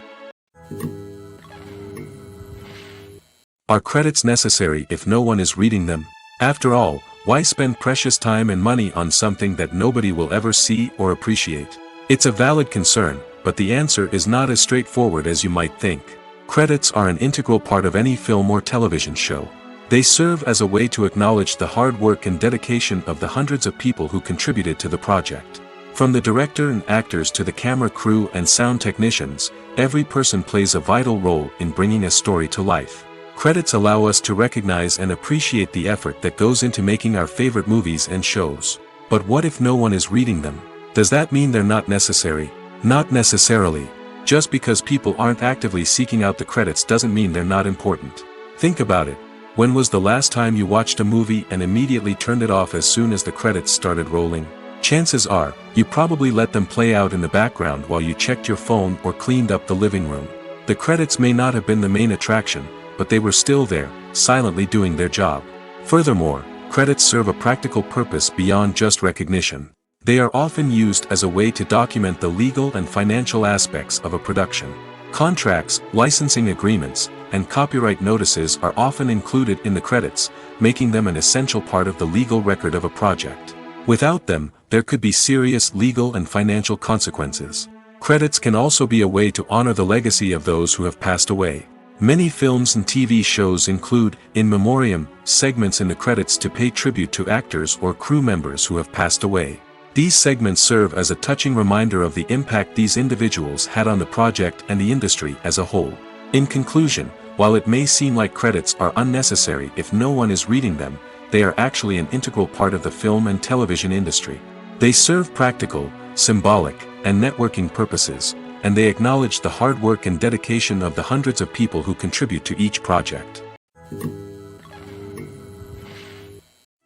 Are credits necessary if no one is reading them? After all, why spend precious time and money on something that nobody will ever see or appreciate? It's a valid concern, but the answer is not as straightforward as you might think. Credits are an integral part of any film or television show. They serve as a way to acknowledge the hard work and dedication of the hundreds of people who contributed to the project. From the director and actors to the camera crew and sound technicians, every person plays a vital role in bringing a story to life. Credits allow us to recognize and appreciate the effort that goes into making our favorite movies and shows. But what if no one is reading them? Does that mean they're not necessary? Not necessarily. Just because people aren't actively seeking out the credits doesn't mean they're not important. Think about it. When was the last time you watched a movie and immediately turned it off as soon as the credits started rolling? Chances are, you probably let them play out in the background while you checked your phone or cleaned up the living room. The credits may not have been the main attraction, but they were still there, silently doing their job. Furthermore, credits serve a practical purpose beyond just recognition. They are often used as a way to document the legal and financial aspects of a production. Contracts, licensing agreements, and copyright notices are often included in the credits, making them an essential part of the legal record of a project. Without them, there could be serious legal and financial consequences. Credits can also be a way to honor the legacy of those who have passed away. Many films and TV shows include, in memoriam, segments in the credits to pay tribute to actors or crew members who have passed away. These segments serve as a touching reminder of the impact these individuals had on the project and the industry as a whole. In conclusion, while it may seem like credits are unnecessary if no one is reading them, they are actually an integral part of the film and television industry. They serve practical, symbolic, and networking purposes, and they acknowledge the hard work and dedication of the hundreds of people who contribute to each project.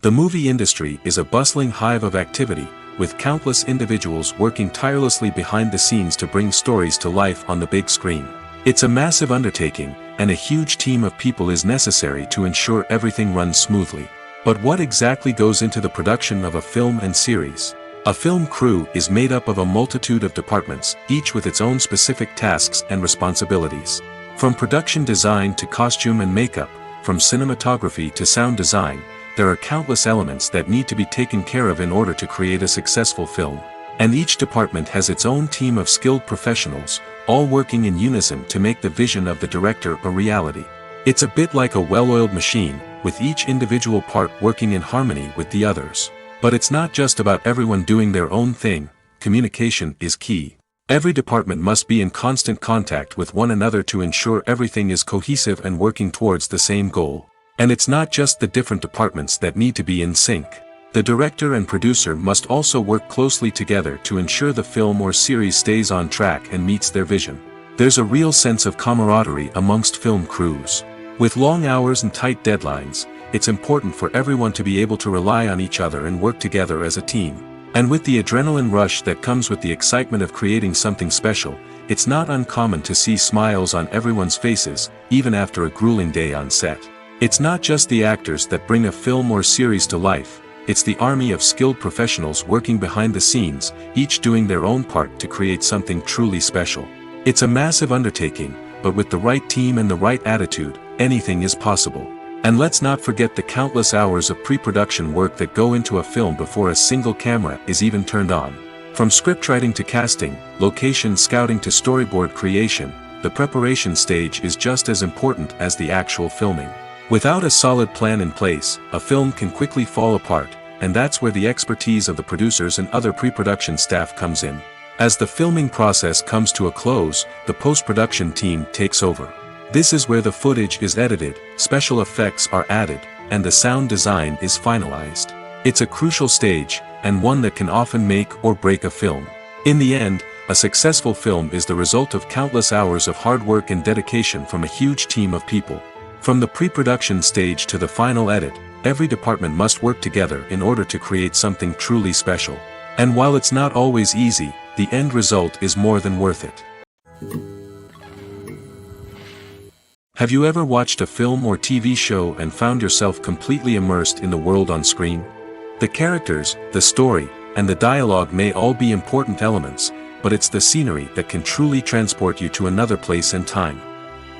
The movie industry is a bustling hive of activity, with countless individuals working tirelessly behind the scenes to bring stories to life on the big screen. It's a massive undertaking, and a huge team of people is necessary to ensure everything runs smoothly. But what exactly goes into the production of a film and series? A film crew is made up of a multitude of departments, each with its own specific tasks and responsibilities. From production design to costume and makeup, from cinematography to sound design, there are countless elements that need to be taken care of in order to create a successful film. And each department has its own team of skilled professionals, all working in unison to make the vision of the director a reality. It's a bit like a well-oiled machine, with each individual part working in harmony with the others. But it's not just about everyone doing their own thing. Communication is key. Every department must be in constant contact with one another to ensure everything is cohesive and working towards the same goal. And it's not just the different departments that need to be in sync. The director and producer must also work closely together to ensure the film or series stays on track and meets their vision. There's a real sense of camaraderie amongst film crews. With long hours and tight deadlines, it's important for everyone to be able to rely on each other and work together as a team. And with the adrenaline rush that comes with the excitement of creating something special, it's not uncommon to see smiles on everyone's faces, even after a grueling day on set. It's not just the actors that bring a film or series to life, it's the army of skilled professionals working behind the scenes, each doing their own part to create something truly special. It's a massive undertaking, but with the right team and the right attitude, anything is possible. And let's not forget the countless hours of pre-production work that go into a film before a single camera is even turned on. From scriptwriting to casting, location scouting to storyboard creation, the preparation stage is just as important as the actual filming. Without a solid plan in place, a film can quickly fall apart, and that's where the expertise of the producers and other pre-production staff comes in. As the filming process comes to a close, the post-production team takes over. This is where the footage is edited, special effects are added, and the sound design is finalized. It's a crucial stage, and one that can often make or break a film. In the end, a successful film is the result of countless hours of hard work and dedication from a huge team of people. From the pre-production stage to the final edit, every department must work together in order to create something truly special. And while it's not always easy, the end result is more than worth it. Have you ever watched a film or TV show and found yourself completely immersed in the world on screen? The characters, the story, and the dialogue may all be important elements, but it's the scenery that can truly transport you to another place and time.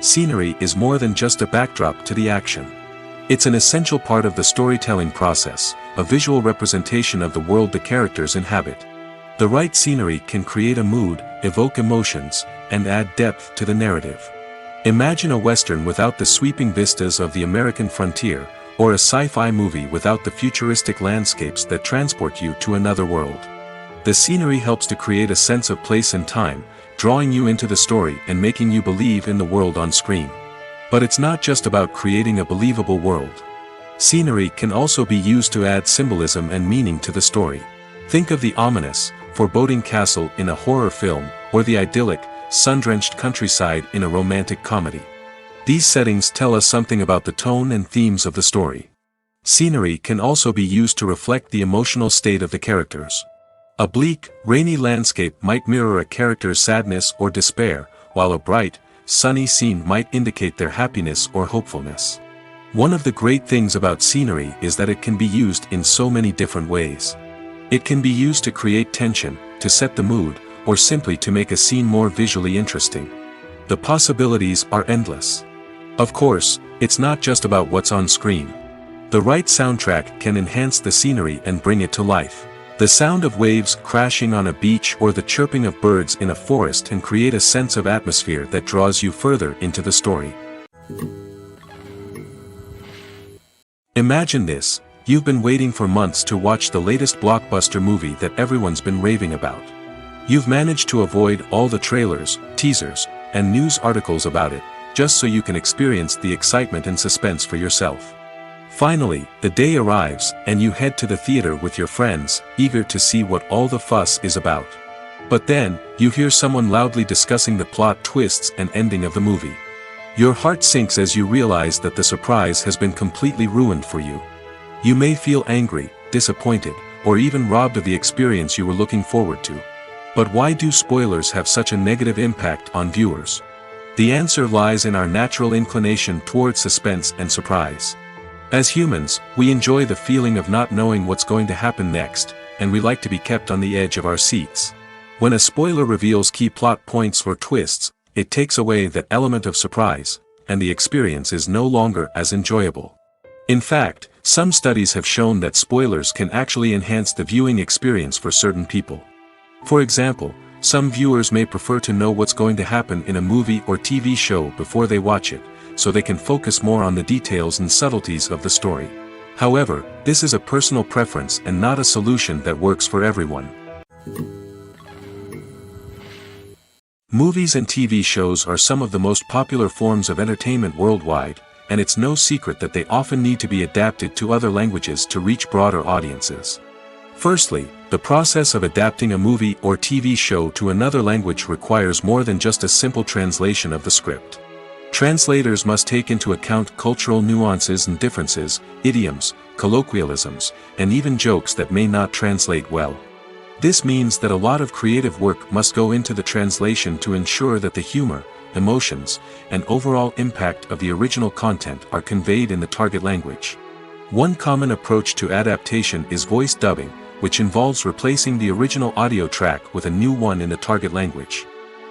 Scenery is more than just a backdrop to the action. It's an essential part of the storytelling process, a visual representation of the world the characters inhabit. The right scenery can create a mood, evoke emotions, and add depth to the narrative. Imagine a Western without the sweeping vistas of the American frontier, or a sci-fi movie without the futuristic landscapes that transport you to another world. The scenery helps to create a sense of place and time, drawing you into the story and making you believe in the world on screen. But it's not just about creating a believable world. Scenery can also be used to add symbolism and meaning to the story. Think of the ominous, foreboding castle in a horror film, or the idyllic, sun-drenched countryside in a romantic comedy. These settings tell us something about the tone and themes of the story. Scenery can also be used to reflect the emotional state of the characters. A bleak, rainy landscape might mirror a character's sadness or despair, while a bright, sunny scene might indicate their happiness or hopefulness. One of the great things about scenery is that it can be used in so many different ways. It can be used to create tension, to set the mood, or simply to make a scene more visually interesting. The possibilities are endless. Of course, it's not just about what's on screen. The right soundtrack can enhance the scenery and bring it to life. The sound of waves crashing on a beach or the chirping of birds in a forest can create a sense of atmosphere that draws you further into the story. Imagine this: you've been waiting for months to watch the latest blockbuster movie that everyone's been raving about. You've managed to avoid all the trailers, teasers, and news articles about it, just so you can experience the excitement and suspense for yourself. Finally, the day arrives, and you head to the theater with your friends, eager to see what all the fuss is about. But then, you hear someone loudly discussing the plot twists and ending of the movie. Your heart sinks as you realize that the surprise has been completely ruined for you. You may feel angry, disappointed, or even robbed of the experience you were looking forward to. But why do spoilers have such a negative impact on viewers? The answer lies in our natural inclination toward suspense and surprise. As humans, we enjoy the feeling of not knowing what's going to happen next, and we like to be kept on the edge of our seats. When a spoiler reveals key plot points or twists, it takes away that element of surprise, and the experience is no longer as enjoyable. In fact, some studies have shown that spoilers can actually enhance the viewing experience for certain people. For example, some viewers may prefer to know what's going to happen in a movie or TV show before they watch it, so they can focus more on the details and subtleties of the story. However, this is a personal preference and not a solution that works for everyone. Movies and TV shows are some of the most popular forms of entertainment worldwide, and it's no secret that they often need to be adapted to other languages to reach broader audiences. Firstly, the process of adapting a movie or TV show to another language requires more than just a simple translation of the script. Translators must take into account cultural nuances and differences, idioms, colloquialisms, and even jokes that may not translate well. This means that a lot of creative work must go into the translation to ensure that the humor, emotions, and overall impact of the original content are conveyed in the target language. One common approach to adaptation is voice dubbing, which involves replacing the original audio track with a new one in the target language.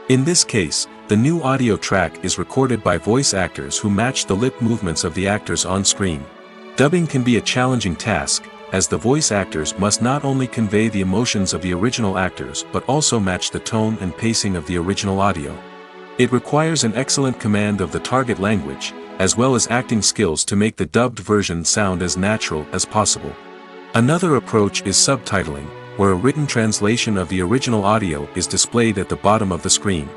In this case, the new audio track is recorded by voice actors who match the lip movements of the actors on screen. Dubbing can be a challenging task, as the voice actors must not only convey the emotions of the original actors but also match the tone and pacing of the original audio. It requires an excellent command of the target language, as well as acting skills to make the dubbed version sound as natural as possible. Another approach is subtitling, where a written translation of the original audio is displayed at the bottom of the screen.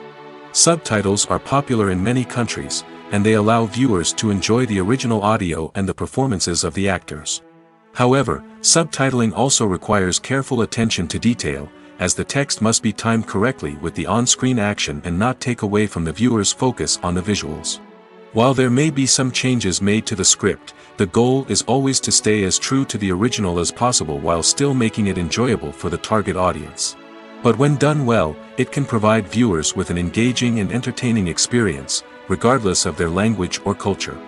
Subtitles are popular in many countries, and they allow viewers to enjoy the original audio and the performances of the actors. However, subtitling also requires careful attention to detail, as the text must be timed correctly with the on-screen action and not take away from the viewer's focus on the visuals. While there may be some changes made to the script, the goal is always to stay as true to the original as possible while still making it enjoyable for the target audience. But when done well, it can provide viewers with an engaging and entertaining experience, regardless of their language or culture.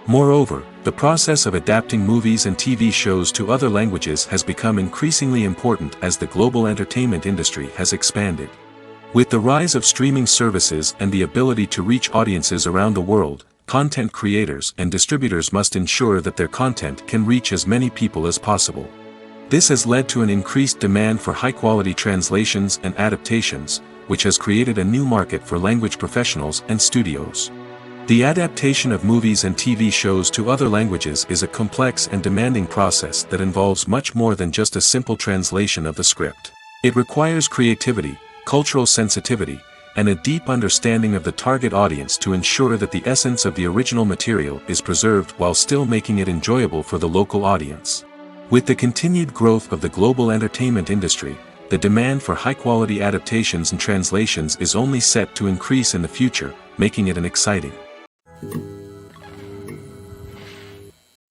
Moreover, the process of adapting movies and TV shows to other languages has become increasingly important as the global entertainment industry has expanded. With the rise of streaming services and the ability to reach audiences around the world, content creators and distributors must ensure that their content can reach as many people as possible. This has led to an increased demand for high-quality translations and adaptations, which has created a new market for language professionals and studios. The adaptation of movies and TV shows to other languages is a complex and demanding process that involves much more than just a simple translation of the script. It requires creativity, cultural sensitivity, and a deep understanding of the target audience to ensure that the essence of the original material is preserved while still making it enjoyable for the local audience. With the continued growth of the global entertainment industry, the demand for high-quality adaptations and translations is only set to increase in the future, making it an exciting.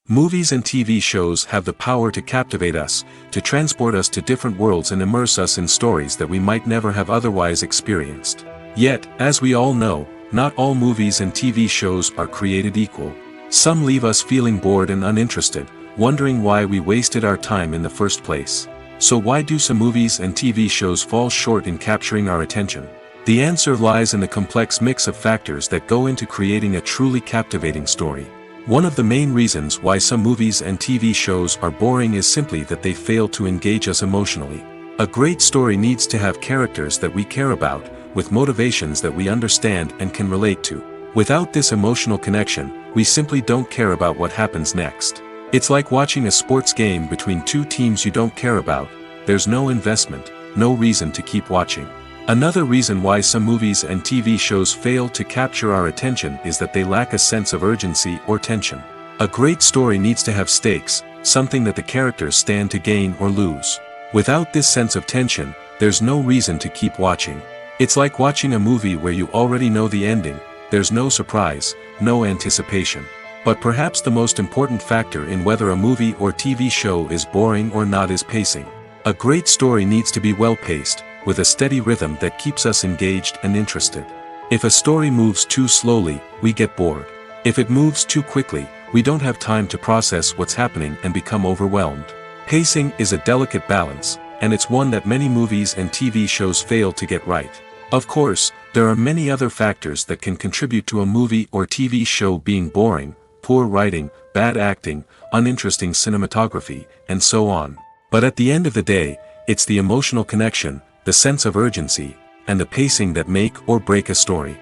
Movies and TV shows have the power to captivate us, to transport us to different worlds and immerse us in stories that we might never have otherwise experienced. Yet, as we all know, not all movies and TV shows are created equal. Some leave us feeling bored and uninterested, wondering why we wasted our time in the first place. So why do some movies and TV shows fall short in capturing our attention? The answer lies in the complex mix of factors that go into creating a truly captivating story. One of the main reasons why some movies and TV shows are boring is simply that they fail to engage us emotionally. A great story needs to have characters that we care about, with motivations that we understand and can relate to. Without this emotional connection, we simply don't care about what happens next. It's like watching a sports game between two teams you don't care about. There's no investment, no reason to keep watching. Another reason why some movies and TV shows fail to capture our attention is that they lack a sense of urgency or tension. A great story needs to have stakes, something that the characters stand to gain or lose. Without this sense of tension, there's no reason to keep watching. It's like watching a movie where you already know the ending. There's no surprise, no anticipation. But perhaps the most important factor in whether a movie or TV show is boring or not is pacing. A great story needs to be well-paced, with a steady rhythm that keeps us engaged and interested. If a story moves too slowly, we get bored. If it moves too quickly, we don't have time to process what's happening and become overwhelmed. Pacing is a delicate balance, and it's one that many movies and TV shows fail to get right. Of course, there are many other factors that can contribute to a movie or TV show being boring: poor writing, bad acting, uninteresting cinematography, and so on. But at the end of the day, it's the emotional connection, the sense of urgency, and the pacing that make or break a story.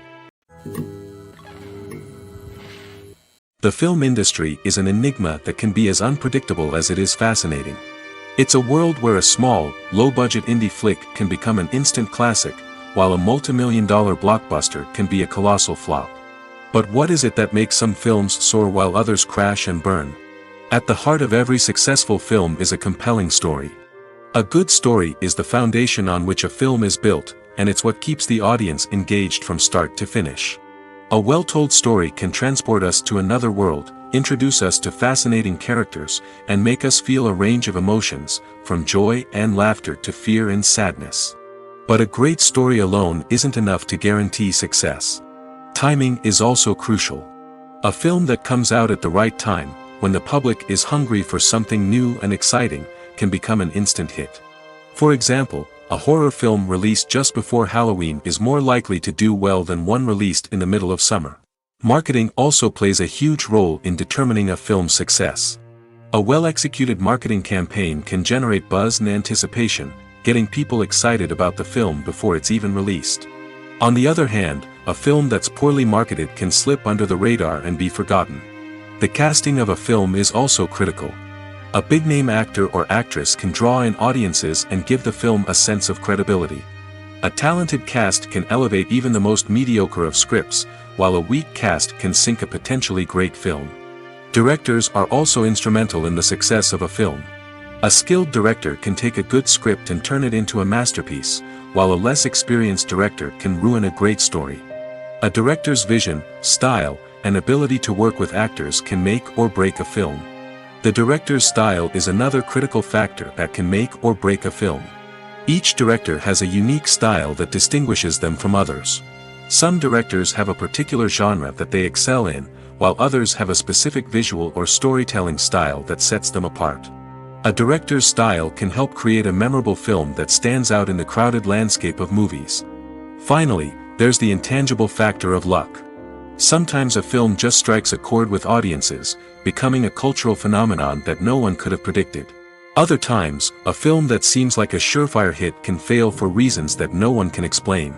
The film industry is an enigma that can be as unpredictable as it is fascinating. It's a world where a small, low-budget indie flick can become an instant classic, while a multi-million-dollar blockbuster can be a colossal flop. But what is it that makes some films soar while others crash and burn? At the heart of every successful film is a compelling story. A good story is the foundation on which a film is built, and it's what keeps the audience engaged from start to finish. A well-told story can transport us to another world, introduce us to fascinating characters, and make us feel a range of emotions, from joy and laughter to fear and sadness. But a great story alone isn't enough to guarantee success. Timing is also crucial. A film that comes out at the right time, when the public is hungry for something new and exciting, can become an instant hit. For example, a horror film released just before Halloween is more likely to do well than one released in the middle of summer. Marketing also plays a huge role in determining a film's success. A well-executed marketing campaign can generate buzz and anticipation, getting people excited about the film before it's even released. On the other hand, a film that's poorly marketed can slip under the radar and be forgotten. The casting of a film is also critical. A big-name actor or actress can draw in audiences and give the film a sense of credibility. A talented cast can elevate even the most mediocre of scripts, while a weak cast can sink a potentially great film. Directors are also instrumental in the success of a film. A skilled director can take a good script and turn it into a masterpiece, while a less experienced director can ruin a great story. A director's vision, style, and ability to work with actors can make or break a film. The director's style is another critical factor that can make or break a film. Each director has a unique style that distinguishes them from others. Some directors have a particular genre that they excel in, while others have a specific visual or storytelling style that sets them apart. A director's style can help create a memorable film that stands out in the crowded landscape of movies. Finally, there's the intangible factor of luck. Sometimes a film just strikes a chord with audiences, becoming a cultural phenomenon that no one could have predicted. Other times, a film that seems like a surefire hit can fail for reasons that no one can explain.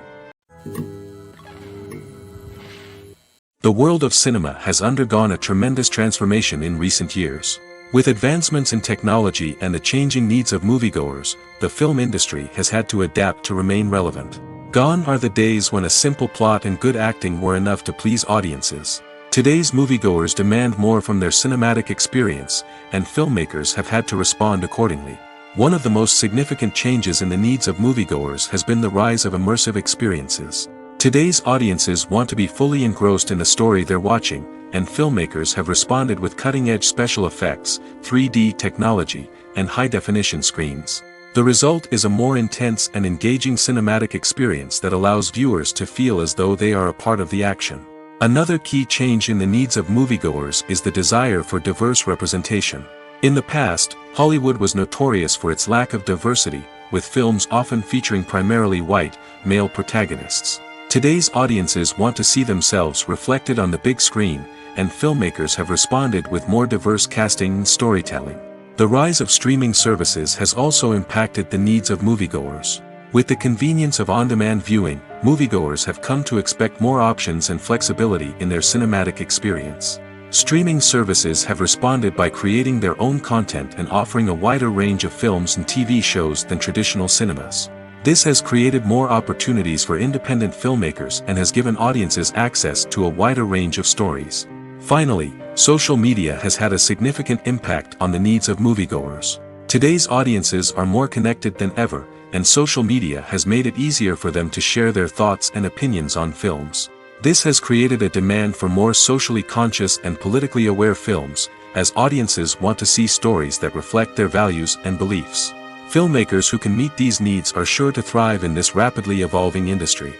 The world of cinema has undergone a tremendous transformation in recent years. With advancements in technology and the changing needs of moviegoers, the film industry has had to adapt to remain relevant. Gone are the days when a simple plot and good acting were enough to please audiences. Today's moviegoers demand more from their cinematic experience, and filmmakers have had to respond accordingly. One of the most significant changes in the needs of moviegoers has been the rise of immersive experiences. Today's audiences want to be fully engrossed in the story they're watching, and filmmakers have responded with cutting-edge special effects, 3D technology, and high-definition screens. The result is a more intense and engaging cinematic experience that allows viewers to feel as though they are a part of the action. Another key change in the needs of moviegoers is the desire for diverse representation. In the past, Hollywood was notorious for its lack of diversity, with films often featuring primarily white, male protagonists. Today's audiences want to see themselves reflected on the big screen, and filmmakers have responded with more diverse casting and storytelling. The rise of streaming services has also impacted the needs of moviegoers. With the convenience of on-demand viewing, moviegoers have come to expect more options and flexibility in their cinematic experience. Streaming services have responded by creating their own content and offering a wider range of films and TV shows than traditional cinemas. This has created more opportunities for independent filmmakers and has given audiences access to a wider range of stories. Finally, social media has had a significant impact on the needs of moviegoers. Today's audiences are more connected than ever, and social media has made it easier for them to share their thoughts and opinions on films. This has created a demand for more socially conscious and politically aware films, as audiences want to see stories that reflect their values and beliefs. Filmmakers who can meet these needs are sure to thrive in this rapidly evolving industry.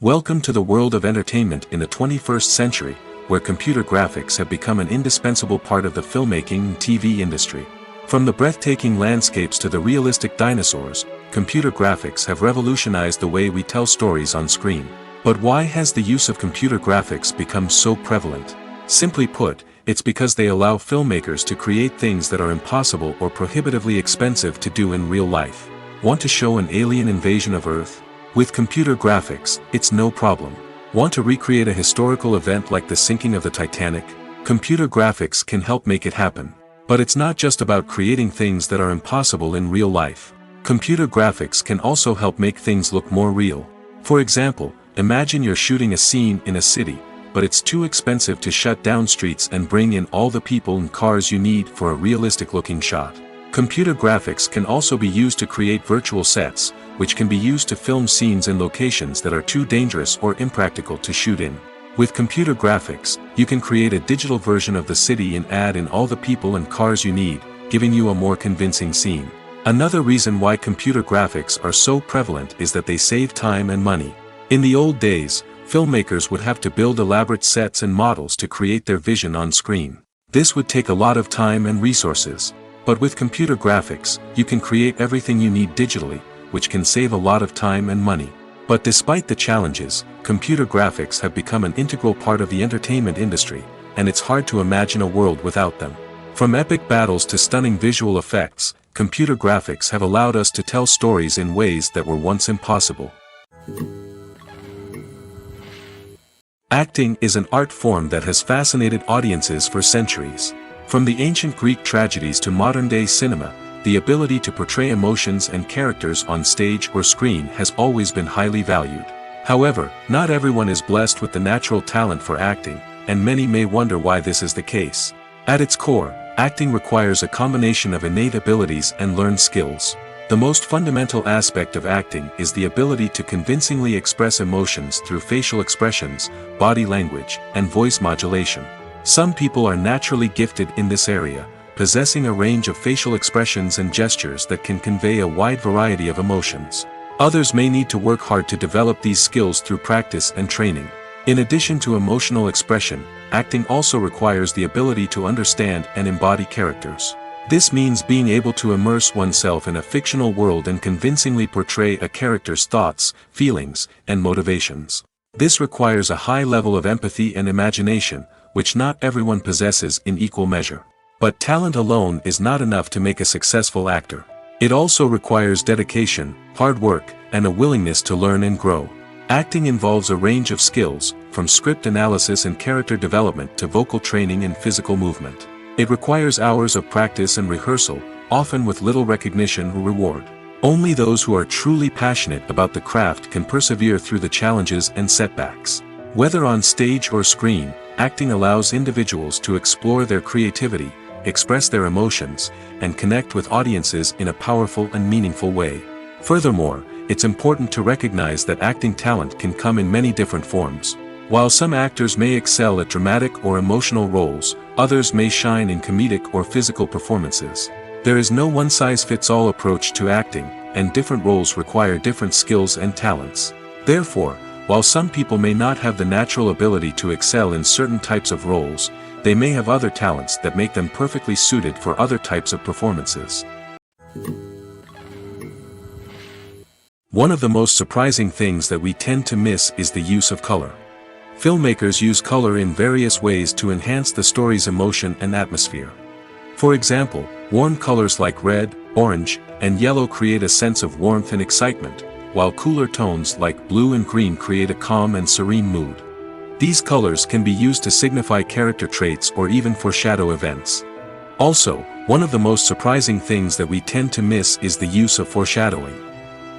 Welcome to the world of entertainment in the 21st century, where computer graphics have become an indispensable part of the filmmaking and TV industry. From the breathtaking landscapes to the realistic dinosaurs, computer graphics have revolutionized the way we tell stories on screen. But why has the use of computer graphics become so prevalent? Simply put, it's because they allow filmmakers to create things that are impossible or prohibitively expensive to do in real life. Want to show an alien invasion of Earth? With computer graphics, it's no problem. Want to recreate a historical event like the sinking of the Titanic? Computer graphics can help make it happen. But it's not just about creating things that are impossible in real life. Computer graphics can also help make things look more real. For example, imagine you're shooting a scene in a city, but it's too expensive to shut down streets and bring in all the people and cars you need for a realistic-looking shot. Computer graphics can also be used to create virtual sets, which can be used to film scenes in locations that are too dangerous or impractical to shoot in. With computer graphics, you can create a digital version of the city and add in all the people and cars you need, giving you a more convincing scene. Another reason why computer graphics are so prevalent is that they save time and money. In the old days, filmmakers would have to build elaborate sets and models to create their vision on screen. This would take a lot of time and resources. But with computer graphics, you can create everything you need digitally, which can save a lot of time and money. But despite the challenges, computer graphics have become an integral part of the entertainment industry, and it's hard to imagine a world without them. From epic battles to stunning visual effects, computer graphics have allowed us to tell stories in ways that were once impossible. Acting is an art form that has fascinated audiences for centuries. From the ancient Greek tragedies to modern-day cinema, the ability to portray emotions and characters on stage or screen has always been highly valued. However, not everyone is blessed with the natural talent for acting, and many may wonder why this is the case. At its core, acting requires a combination of innate abilities and learned skills. The most fundamental aspect of acting is the ability to convincingly express emotions through facial expressions, body language, and voice modulation. Some people are naturally gifted in this area, possessing a range of facial expressions and gestures that can convey a wide variety of emotions. Others may need to work hard to develop these skills through practice and training. In addition to emotional expression, acting also requires the ability to understand and embody characters. This means being able to immerse oneself in a fictional world and convincingly portray a character's thoughts, feelings, and motivations. This requires a high level of empathy and imagination, which not everyone possesses in equal measure. But talent alone is not enough to make a successful actor. It also requires dedication, hard work, and a willingness to learn and grow. Acting involves a range of skills, from script analysis and character development to vocal training and physical movement. It requires hours of practice and rehearsal, often with little recognition or reward. Only those who are truly passionate about the craft can persevere through the challenges and setbacks. Whether on stage or screen, acting allows individuals to explore their creativity, express their emotions, and connect with audiences in a powerful and meaningful way. Furthermore, it's important to recognize that acting talent can come in many different forms. While some actors may excel at dramatic or emotional roles, others may shine in comedic or physical performances. There is no one-size-fits-all approach to acting, and different roles require different skills and talents. Therefore, while some people may not have the natural ability to excel in certain types of roles, they may have other talents that make them perfectly suited for other types of performances. One of the most surprising things that we tend to miss is the use of color. Filmmakers use color in various ways to enhance the story's emotion and atmosphere. For example, warm colors like red, orange, and yellow create a sense of warmth and excitement, while cooler tones like blue and green create a calm and serene mood. These colors can be used to signify character traits or even foreshadow events. Also, one of the most surprising things that we tend to miss is the use of foreshadowing.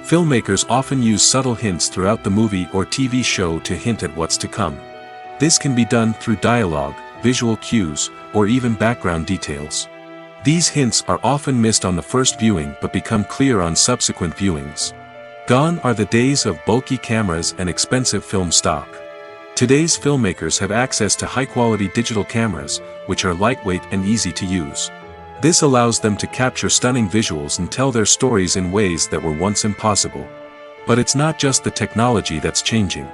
Filmmakers often use subtle hints throughout the movie or TV show to hint at what's to come. This can be done through dialogue, visual cues, or even background details. These hints are often missed on the first viewing but become clear on subsequent viewings. Gone are the days of bulky cameras and expensive film stock. Today's filmmakers have access to high-quality digital cameras, which are lightweight and easy to use. This allows them to capture stunning visuals and tell their stories in ways that were once impossible. But it's not just the technology that's changing.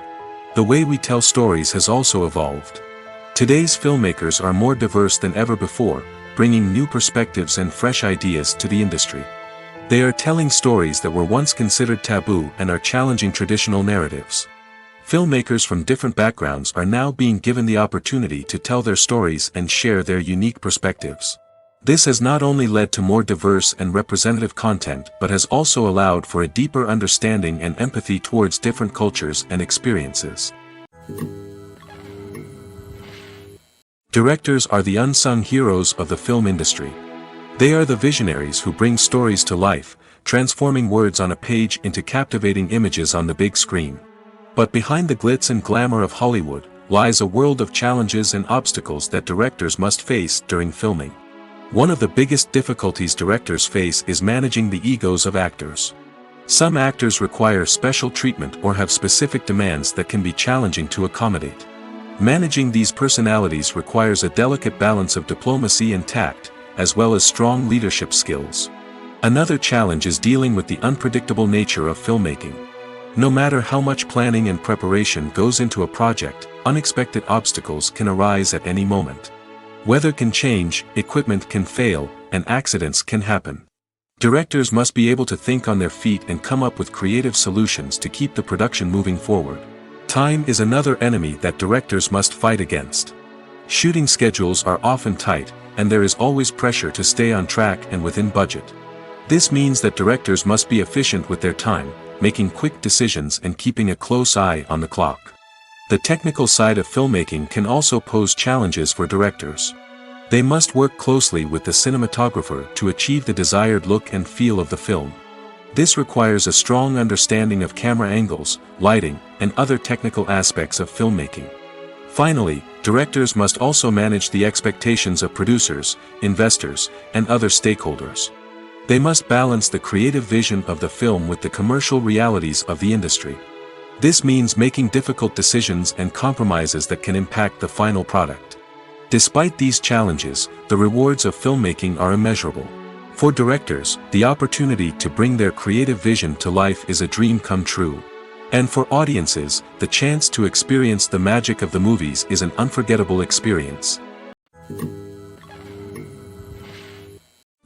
The way we tell stories has also evolved. Today's filmmakers are more diverse than ever before, bringing new perspectives and fresh ideas to the industry. They are telling stories that were once considered taboo and are challenging traditional narratives. Filmmakers from different backgrounds are now being given the opportunity to tell their stories and share their unique perspectives. This has not only led to more diverse and representative content but has also allowed for a deeper understanding and empathy towards different cultures and experiences. Directors are the unsung heroes of the film industry. They are the visionaries who bring stories to life, transforming words on a page into captivating images on the big screen. But behind the glitz and glamour of Hollywood lies a world of challenges and obstacles that directors must face during filming. One of the biggest difficulties directors face is managing the egos of actors. Some actors require special treatment or have specific demands that can be challenging to accommodate. Managing these personalities requires a delicate balance of diplomacy and tact, as well as strong leadership skills. Another challenge is dealing with the unpredictable nature of filmmaking. No matter how much planning and preparation goes into a project, unexpected obstacles can arise at any moment. Weather can change, equipment can fail, and accidents can happen. Directors must be able to think on their feet and come up with creative solutions to keep the production moving forward. Time is another enemy that directors must fight against. Shooting schedules are often tight, and there is always pressure to stay on track and within budget. This means that directors must be efficient with their time, making quick decisions and keeping a close eye on the clock. The technical side of filmmaking can also pose challenges for directors. They must work closely with the cinematographer to achieve the desired look and feel of the film. This requires a strong understanding of camera angles, lighting, and other technical aspects of filmmaking. Finally, directors must also manage the expectations of producers, investors, and other stakeholders. They must balance the creative vision of the film with the commercial realities of the industry. This means making difficult decisions and compromises that can impact the final product. Despite these challenges, the rewards of filmmaking are immeasurable. For directors, the opportunity to bring their creative vision to life is a dream come true. And for audiences, the chance to experience the magic of the movies is an unforgettable experience.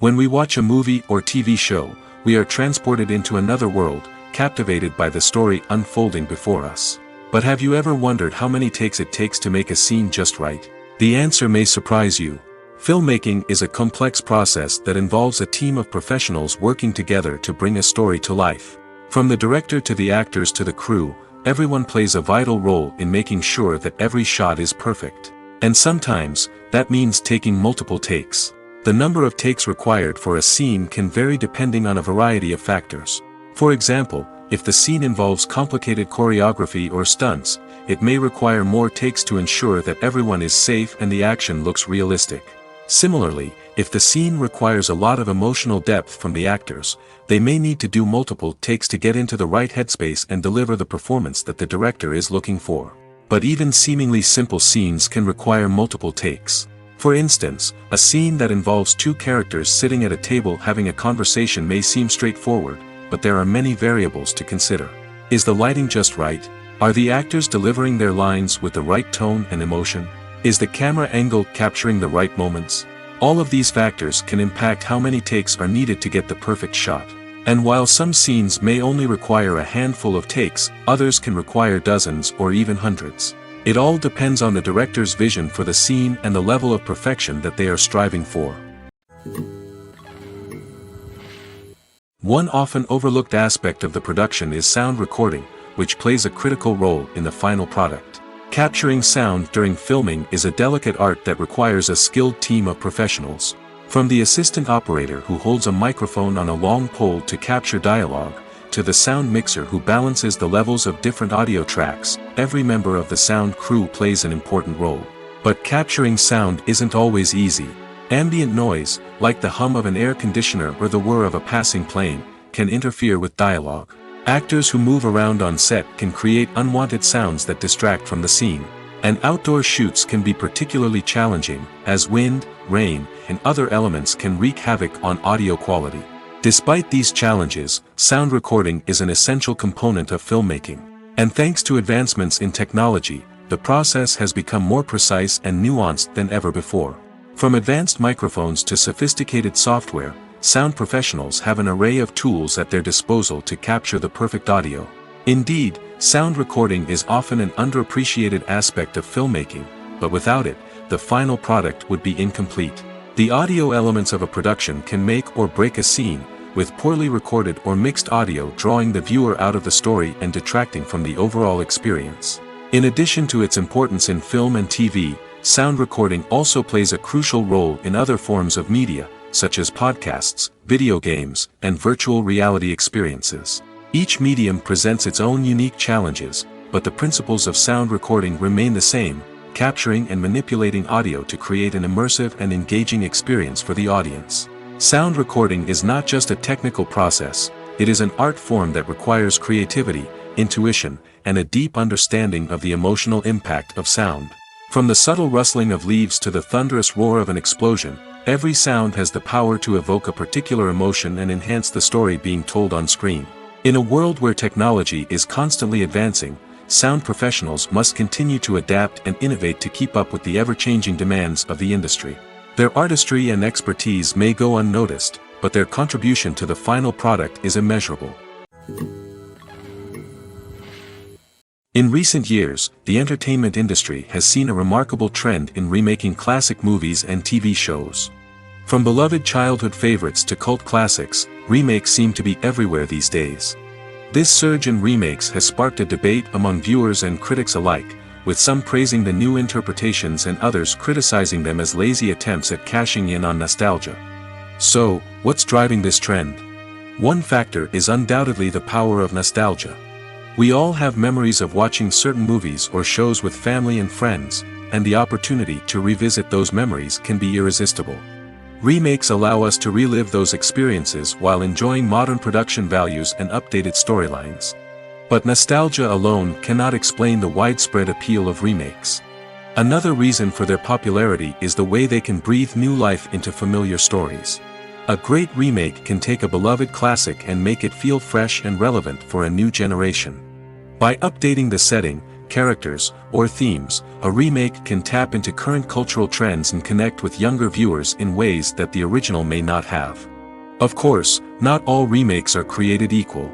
When we watch a movie or TV show, we are transported into another world, captivated by the story unfolding before us. But have you ever wondered how many takes it takes to make a scene just right? The answer may surprise you. Filmmaking is a complex process that involves a team of professionals working together to bring a story to life. From the director to the actors to the crew, everyone plays a vital role in making sure that every shot is perfect. And sometimes, that means taking multiple takes. The number of takes required for a scene can vary depending on a variety of factors. For example, if the scene involves complicated choreography or stunts, it may require more takes to ensure that everyone is safe and the action looks realistic. Similarly, if the scene requires a lot of emotional depth from the actors, they may need to do multiple takes to get into the right headspace and deliver the performance that the director is looking for. But even seemingly simple scenes can require multiple takes. For instance, a scene that involves two characters sitting at a table having a conversation may seem straightforward, but there are many variables to consider. Is the lighting just right? Are the actors delivering their lines with the right tone and emotion? Is the camera angle capturing the right moments? All of these factors can impact how many takes are needed to get the perfect shot. And while some scenes may only require a handful of takes, others can require dozens or even hundreds. It all depends on the director's vision for the scene and the level of perfection that they are striving for. One often overlooked aspect of the production is sound recording, which plays a critical role in the final product. Capturing sound during filming is a delicate art that requires a skilled team of professionals. From the assistant operator who holds a microphone on a long pole to capture dialogue, to the sound mixer who balances the levels of different audio tracks, every member of the sound crew plays an important role. But capturing sound isn't always easy. Ambient noise, like the hum of an air conditioner or the whir of a passing plane, can interfere with dialogue. Actors who move around on set can create unwanted sounds that distract from the scene. And outdoor shoots can be particularly challenging, as wind, rain, and other elements can wreak havoc on audio quality. Despite these challenges, sound recording is an essential component of filmmaking. And thanks to advancements in technology, the process has become more precise and nuanced than ever before. From advanced microphones to sophisticated software, sound professionals have an array of tools at their disposal to capture the perfect audio. Indeed, sound recording is often an underappreciated aspect of filmmaking, but without it, the final product would be incomplete. The audio elements of a production can make or break a scene, with poorly recorded or mixed audio drawing the viewer out of the story and detracting from the overall experience. In addition to its importance in film and TV, sound recording also plays a crucial role in other forms of media, such as podcasts, video games, and virtual reality experiences. Each medium presents its own unique challenges, but the principles of sound recording remain the same, capturing and manipulating audio to create an immersive and engaging experience for the audience. Sound recording is not just a technical process, it is an art form that requires creativity, intuition, and a deep understanding of the emotional impact of sound. From the subtle rustling of leaves to the thunderous roar of an explosion, every sound has the power to evoke a particular emotion and enhance the story being told on screen. In a world where technology is constantly advancing, sound professionals must continue to adapt and innovate to keep up with the ever-changing demands of the industry. Their artistry and expertise may go unnoticed, but their contribution to the final product is immeasurable. In recent years, the entertainment industry has seen a remarkable trend in remaking classic movies and TV shows. From beloved childhood favorites to cult classics, remakes seem to be everywhere these days. This surge in remakes has sparked a debate among viewers and critics alike, with some praising the new interpretations and others criticizing them as lazy attempts at cashing in on nostalgia. So, what's driving this trend? One factor is undoubtedly the power of nostalgia. We all have memories of watching certain movies or shows with family and friends, and the opportunity to revisit those memories can be irresistible. Remakes allow us to relive those experiences while enjoying modern production values and updated storylines. But nostalgia alone cannot explain the widespread appeal of remakes. Another reason for their popularity is the way they can breathe new life into familiar stories. A great remake can take a beloved classic and make it feel fresh and relevant for a new generation. By updating the setting, characters, or themes, a remake can tap into current cultural trends and connect with younger viewers in ways that the original may not have. Of course, not all remakes are created equal.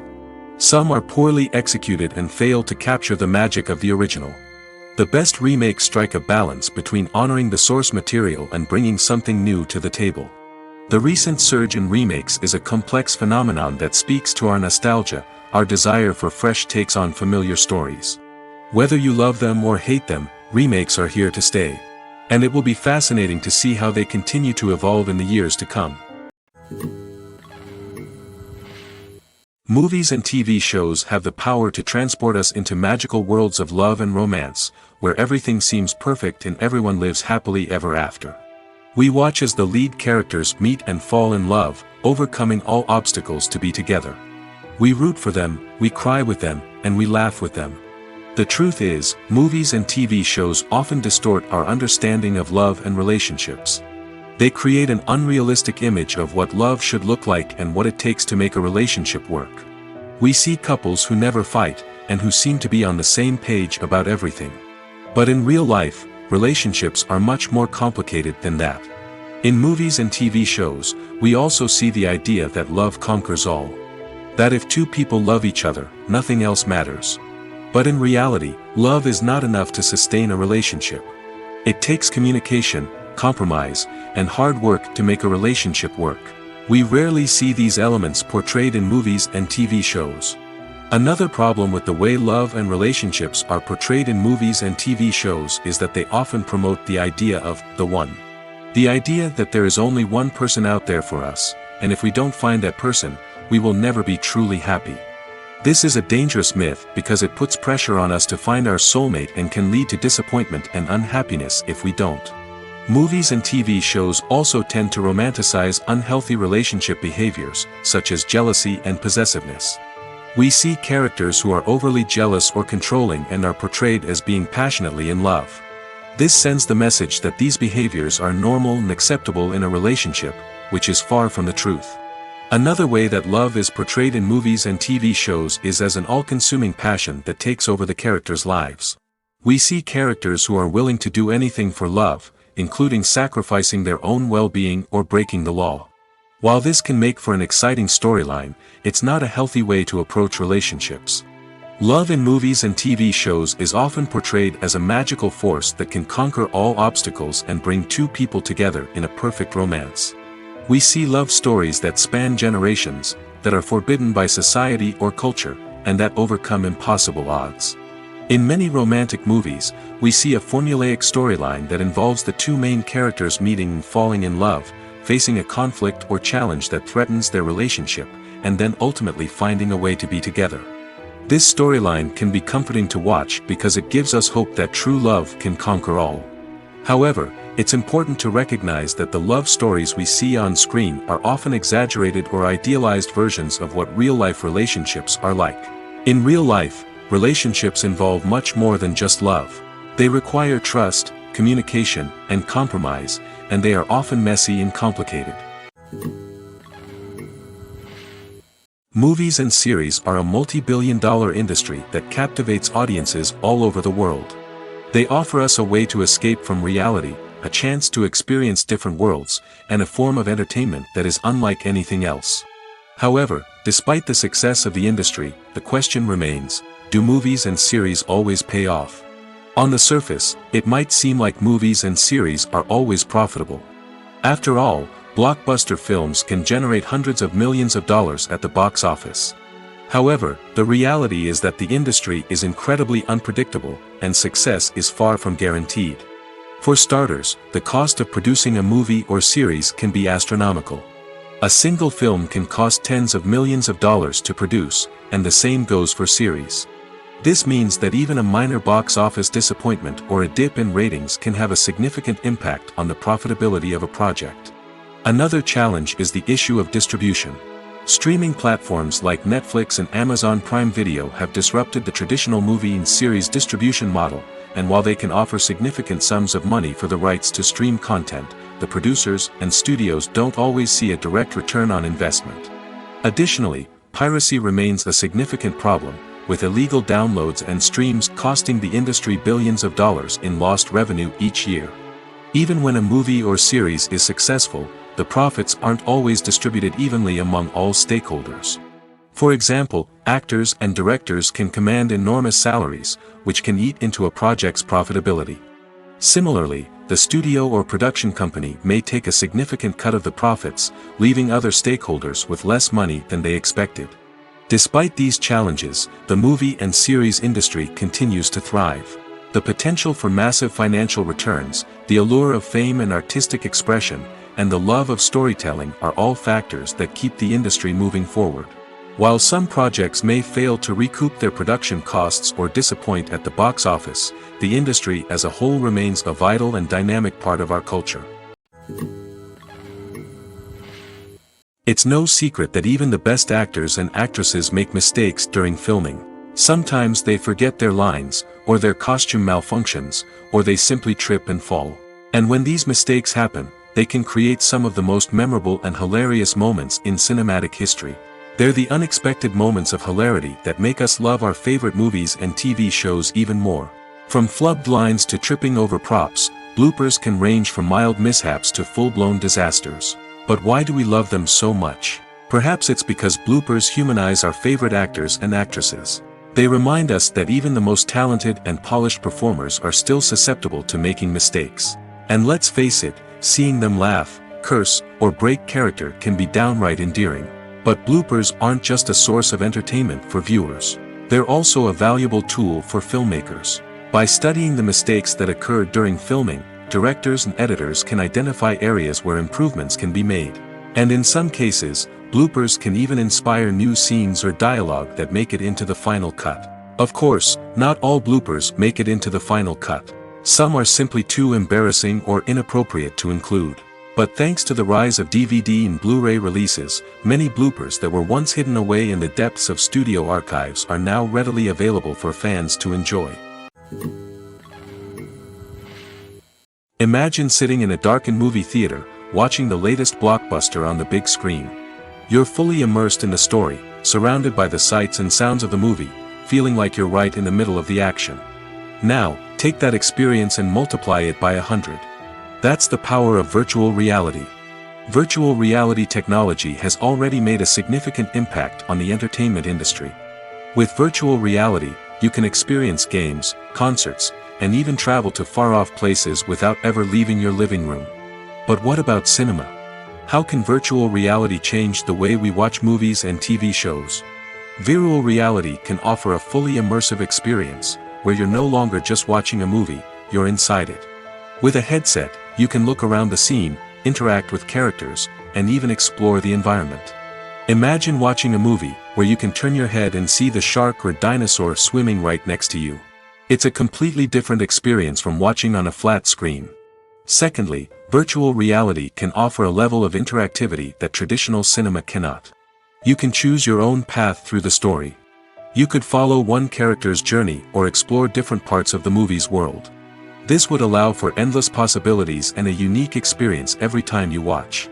Some are poorly executed and fail to capture the magic of the original. The best remakes strike a balance between honoring the source material and bringing something new to the table. The recent surge in remakes is a complex phenomenon that speaks to our nostalgia, our desire for fresh takes on familiar stories. Whether you love them or hate them, remakes are here to stay. And it will be fascinating to see how they continue to evolve in the years to come. Movies and TV shows have the power to transport us into magical worlds of love and romance, where everything seems perfect and everyone lives happily ever after. We watch as the lead characters meet and fall in love, overcoming all obstacles to be together. We root for them, we cry with them, and we laugh with them. The truth is, movies and TV shows often distort our understanding of love and relationships. They create an unrealistic image of what love should look like and what it takes to make a relationship work. We see couples who never fight, and who seem to be on the same page about everything. But in real life, relationships are much more complicated than that. In movies and TV shows, we also see the idea that love conquers all. That if two people love each other, nothing else matters. But in reality, love is not enough to sustain a relationship. It takes communication, compromise, and hard work to make a relationship work. We rarely see these elements portrayed in movies and TV shows. Another problem with the way love and relationships are portrayed in movies and TV shows is that they often promote the idea of the one. The idea that there is only one person out there for us, and if we don't find that person, we will never be truly happy. This is a dangerous myth because it puts pressure on us to find our soulmate and can lead to disappointment and unhappiness if we don't. Movies and TV shows also tend to romanticize unhealthy relationship behaviors, such as jealousy and possessiveness. We see characters who are overly jealous or controlling and are portrayed as being passionately in love. This sends the message that these behaviors are normal and acceptable in a relationship, which is far from the truth. Another way that love is portrayed in movies and TV shows is as an all-consuming passion that takes over the characters' lives. We see characters who are willing to do anything for love, including sacrificing their own well-being or breaking the law. While this can make for an exciting storyline, it's not a healthy way to approach relationships. Love in movies and TV shows is often portrayed as a magical force that can conquer all obstacles and bring two people together in a perfect romance. We see love stories that span generations, that are forbidden by society or culture, and that overcome impossible odds. In many romantic movies, we see a formulaic storyline that involves the two main characters meeting and falling in love, facing a conflict or challenge that threatens their relationship, and then ultimately finding a way to be together. This storyline can be comforting to watch because it gives us hope that true love can conquer all. However, it's important to recognize that the love stories we see on screen are often exaggerated or idealized versions of what real-life relationships are like. In real life, relationships involve much more than just love. They require trust, communication, and compromise, and they are often messy and complicated. Movies and series are a multi-billion-dollar industry that captivates audiences all over the world. They offer us a way to escape from reality, a chance to experience different worlds, and a form of entertainment that is unlike anything else. However, despite the success of the industry, the question remains, do movies and series always pay off? On the surface, it might seem like movies and series are always profitable. After all, blockbuster films can generate hundreds of millions of dollars at the box office. However, the reality is that the industry is incredibly unpredictable, and success is far from guaranteed. For starters, the cost of producing a movie or series can be astronomical. A single film can cost tens of millions of dollars to produce, and the same goes for series. This means that even a minor box office disappointment or a dip in ratings can have a significant impact on the profitability of a project. Another challenge is the issue of distribution. Streaming platforms like Netflix and Amazon Prime Video have disrupted the traditional movie and series distribution model, and while they can offer significant sums of money for the rights to stream content, the producers and studios don't always see a direct return on investment. Additionally, piracy remains a significant problem, with illegal downloads and streams costing the industry billions of dollars in lost revenue each year. Even when a movie or series is successful, the profits aren't always distributed evenly among all stakeholders. For example, actors and directors can command enormous salaries, which can eat into a project's profitability. Similarly, the studio or production company may take a significant cut of the profits, leaving other stakeholders with less money than they expected. Despite these challenges, the movie and series industry continues to thrive. The potential for massive financial returns, the allure of fame and artistic expression, and the love of storytelling are all factors that keep the industry moving forward. While some projects may fail to recoup their production costs or disappoint at the box office, the industry as a whole remains a vital and dynamic part of our culture. It's no secret that even the best actors and actresses make mistakes during filming. Sometimes they forget their lines, or their costume malfunctions, or they simply trip and fall. And when these mistakes happen, they can create some of the most memorable and hilarious moments in cinematic history. They're the unexpected moments of hilarity that make us love our favorite movies and TV shows even more. From flubbed lines to tripping over props, bloopers can range from mild mishaps to full-blown disasters. But why do we love them so much? Perhaps it's because bloopers humanize our favorite actors and actresses. They remind us that even the most talented and polished performers are still susceptible to making mistakes. And let's face it, seeing them laugh, curse, or break character can be downright endearing. But bloopers aren't just a source of entertainment for viewers. They're also a valuable tool for filmmakers. By studying the mistakes that occur during filming, directors and editors can identify areas where improvements can be made. And in some cases, bloopers can even inspire new scenes or dialogue that make it into the final cut. Of course, not all bloopers make it into the final cut. Some are simply too embarrassing or inappropriate to include. But thanks to the rise of DVD and Blu-ray releases, many bloopers that were once hidden away in the depths of studio archives are now readily available for fans to enjoy. Imagine sitting in a darkened movie theater, watching the latest blockbuster on the big screen. You're fully immersed in the story, surrounded by the sights and sounds of the movie, feeling like you're right in the middle of the action. Now, take that experience and multiply it by 100. That's the power of virtual reality. Virtual reality technology has already made a significant impact on the entertainment industry. With virtual reality, you can experience games, concerts, and even travel to far-off places without ever leaving your living room. But what about cinema? How can virtual reality change the way we watch movies and TV shows? Virtual reality can offer a fully immersive experience, where you're no longer just watching a movie, you're inside it. With a headset, you can look around the scene, interact with characters, and even explore the environment. Imagine watching a movie, where you can turn your head and see the shark or dinosaur swimming right next to you. It's a completely different experience from watching on a flat screen. Secondly, virtual reality can offer a level of interactivity that traditional cinema cannot. You can choose your own path through the story. You could follow one character's journey or explore different parts of the movie's world. This would allow for endless possibilities and a unique experience every time you watch.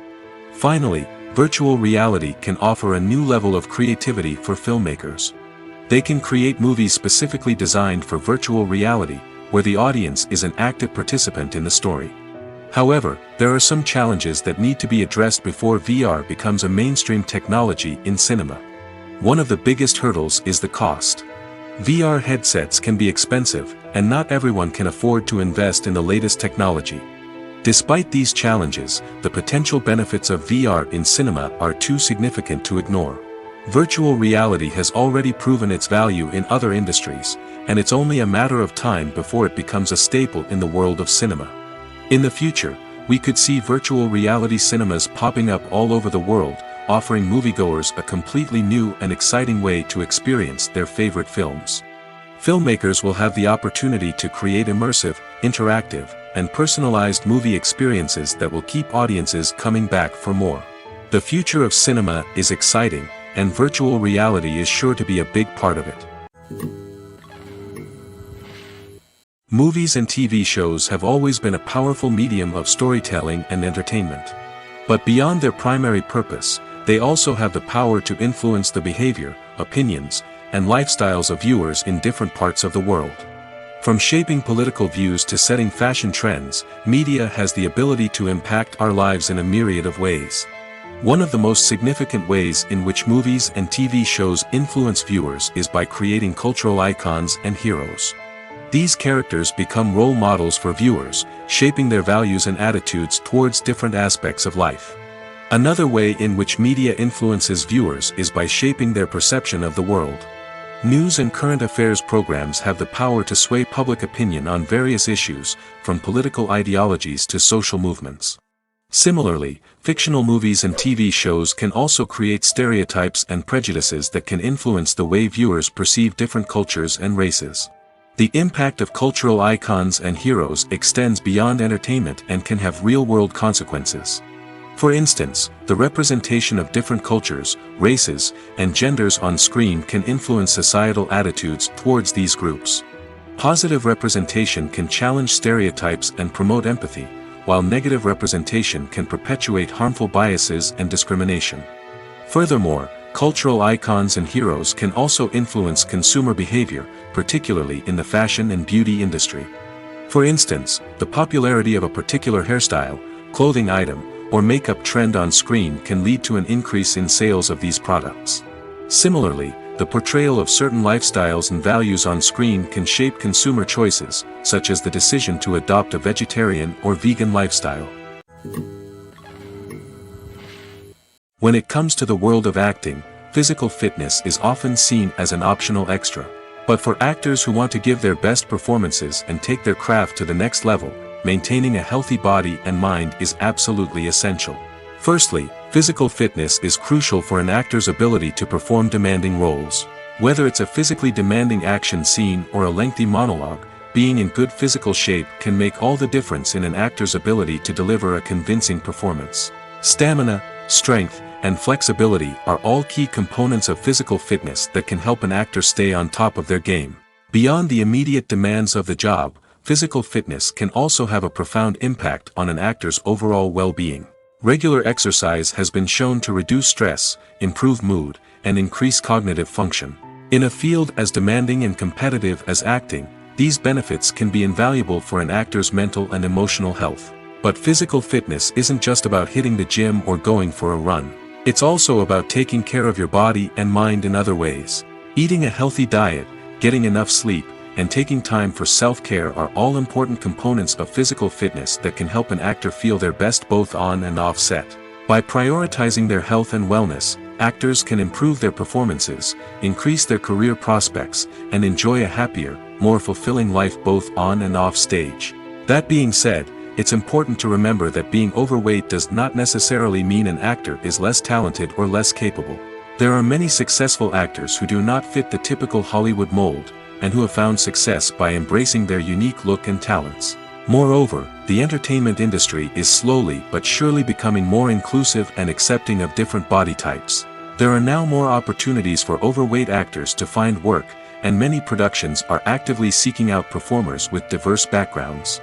Finally, virtual reality can offer a new level of creativity for filmmakers. They can create movies specifically designed for virtual reality, where the audience is an active participant in the story. However, there are some challenges that need to be addressed before VR becomes a mainstream technology in cinema. One of the biggest hurdles is the cost. VR headsets can be expensive, and not everyone can afford to invest in the latest technology. Despite these challenges, the potential benefits of VR in cinema are too significant to ignore. Virtual reality has already proven its value in other industries, and it's only a matter of time before it becomes a staple in the world of cinema. In the future, we could see virtual reality cinemas popping up all over the world, offering moviegoers a completely new and exciting way to experience their favorite films. Filmmakers will have the opportunity to create immersive, interactive, and personalized movie experiences that will keep audiences coming back for more. The future of cinema is exciting, and virtual reality is sure to be a big part of it. Movies and TV shows have always been a powerful medium of storytelling and entertainment. But beyond their primary purpose, they also have the power to influence the behavior, opinions, and lifestyles of viewers in different parts of the world. From shaping political views to setting fashion trends, media has the ability to impact our lives in a myriad of ways. One of the most significant ways in which movies and TV shows influence viewers is by creating cultural icons and heroes. These characters become role models for viewers, shaping their values and attitudes towards different aspects of life. Another way in which media influences viewers is by shaping their perception of the world. News and current affairs programs have the power to sway public opinion on various issues, from political ideologies to social movements. Similarly, fictional movies and TV shows can also create stereotypes and prejudices that can influence the way viewers perceive different cultures and races. The impact of cultural icons and heroes extends beyond entertainment and can have real-world consequences. For instance, the representation of different cultures, races, and genders on screen can influence societal attitudes towards these groups. Positive representation can challenge stereotypes and promote empathy, while negative representation can perpetuate harmful biases and discrimination. Furthermore, Cultural icons and heroes can also influence consumer behavior, particularly in the fashion and beauty industry. For instance, the popularity of a particular hairstyle, clothing item, or makeup trend on screen can lead to an increase in sales of these products. Similarly, the portrayal of certain lifestyles and values on screen can shape consumer choices, such as the decision to adopt a vegetarian or vegan lifestyle. When it comes to the world of acting, physical fitness is often seen as an optional extra. But for actors who want to give their best performances and take their craft to the next level, maintaining a healthy body and mind is absolutely essential. Firstly, physical fitness is crucial for an actor's ability to perform demanding roles. Whether it's a physically demanding action scene or a lengthy monologue, being in good physical shape can make all the difference in an actor's ability to deliver a convincing performance. Stamina, strength, and flexibility are all key components of physical fitness that can help an actor stay on top of their game. Beyond the immediate demands of the job, physical fitness can also have a profound impact on an actor's overall well-being. Regular exercise has been shown to reduce stress, improve mood, and increase cognitive function. In a field as demanding and competitive as acting, these benefits can be invaluable for an actor's mental and emotional health. But physical fitness isn't just about hitting the gym or going for a run. It's also about taking care of your body and mind in other ways. Eating a healthy diet, getting enough sleep, and taking time for self-care are all important components of physical fitness that can help an actor feel their best both on and off set. By prioritizing their health and wellness, actors can improve their performances, increase their career prospects, and enjoy a happier, more fulfilling life both on and off stage. That being said, it's important to remember that being overweight does not necessarily mean an actor is less talented or less capable. There are many successful actors who do not fit the typical Hollywood mold, and who have found success by embracing their unique look and talents. Moreover, the entertainment industry is slowly but surely becoming more inclusive and accepting of different body types. There are now more opportunities for overweight actors to find work, and many productions are actively seeking out performers with diverse backgrounds.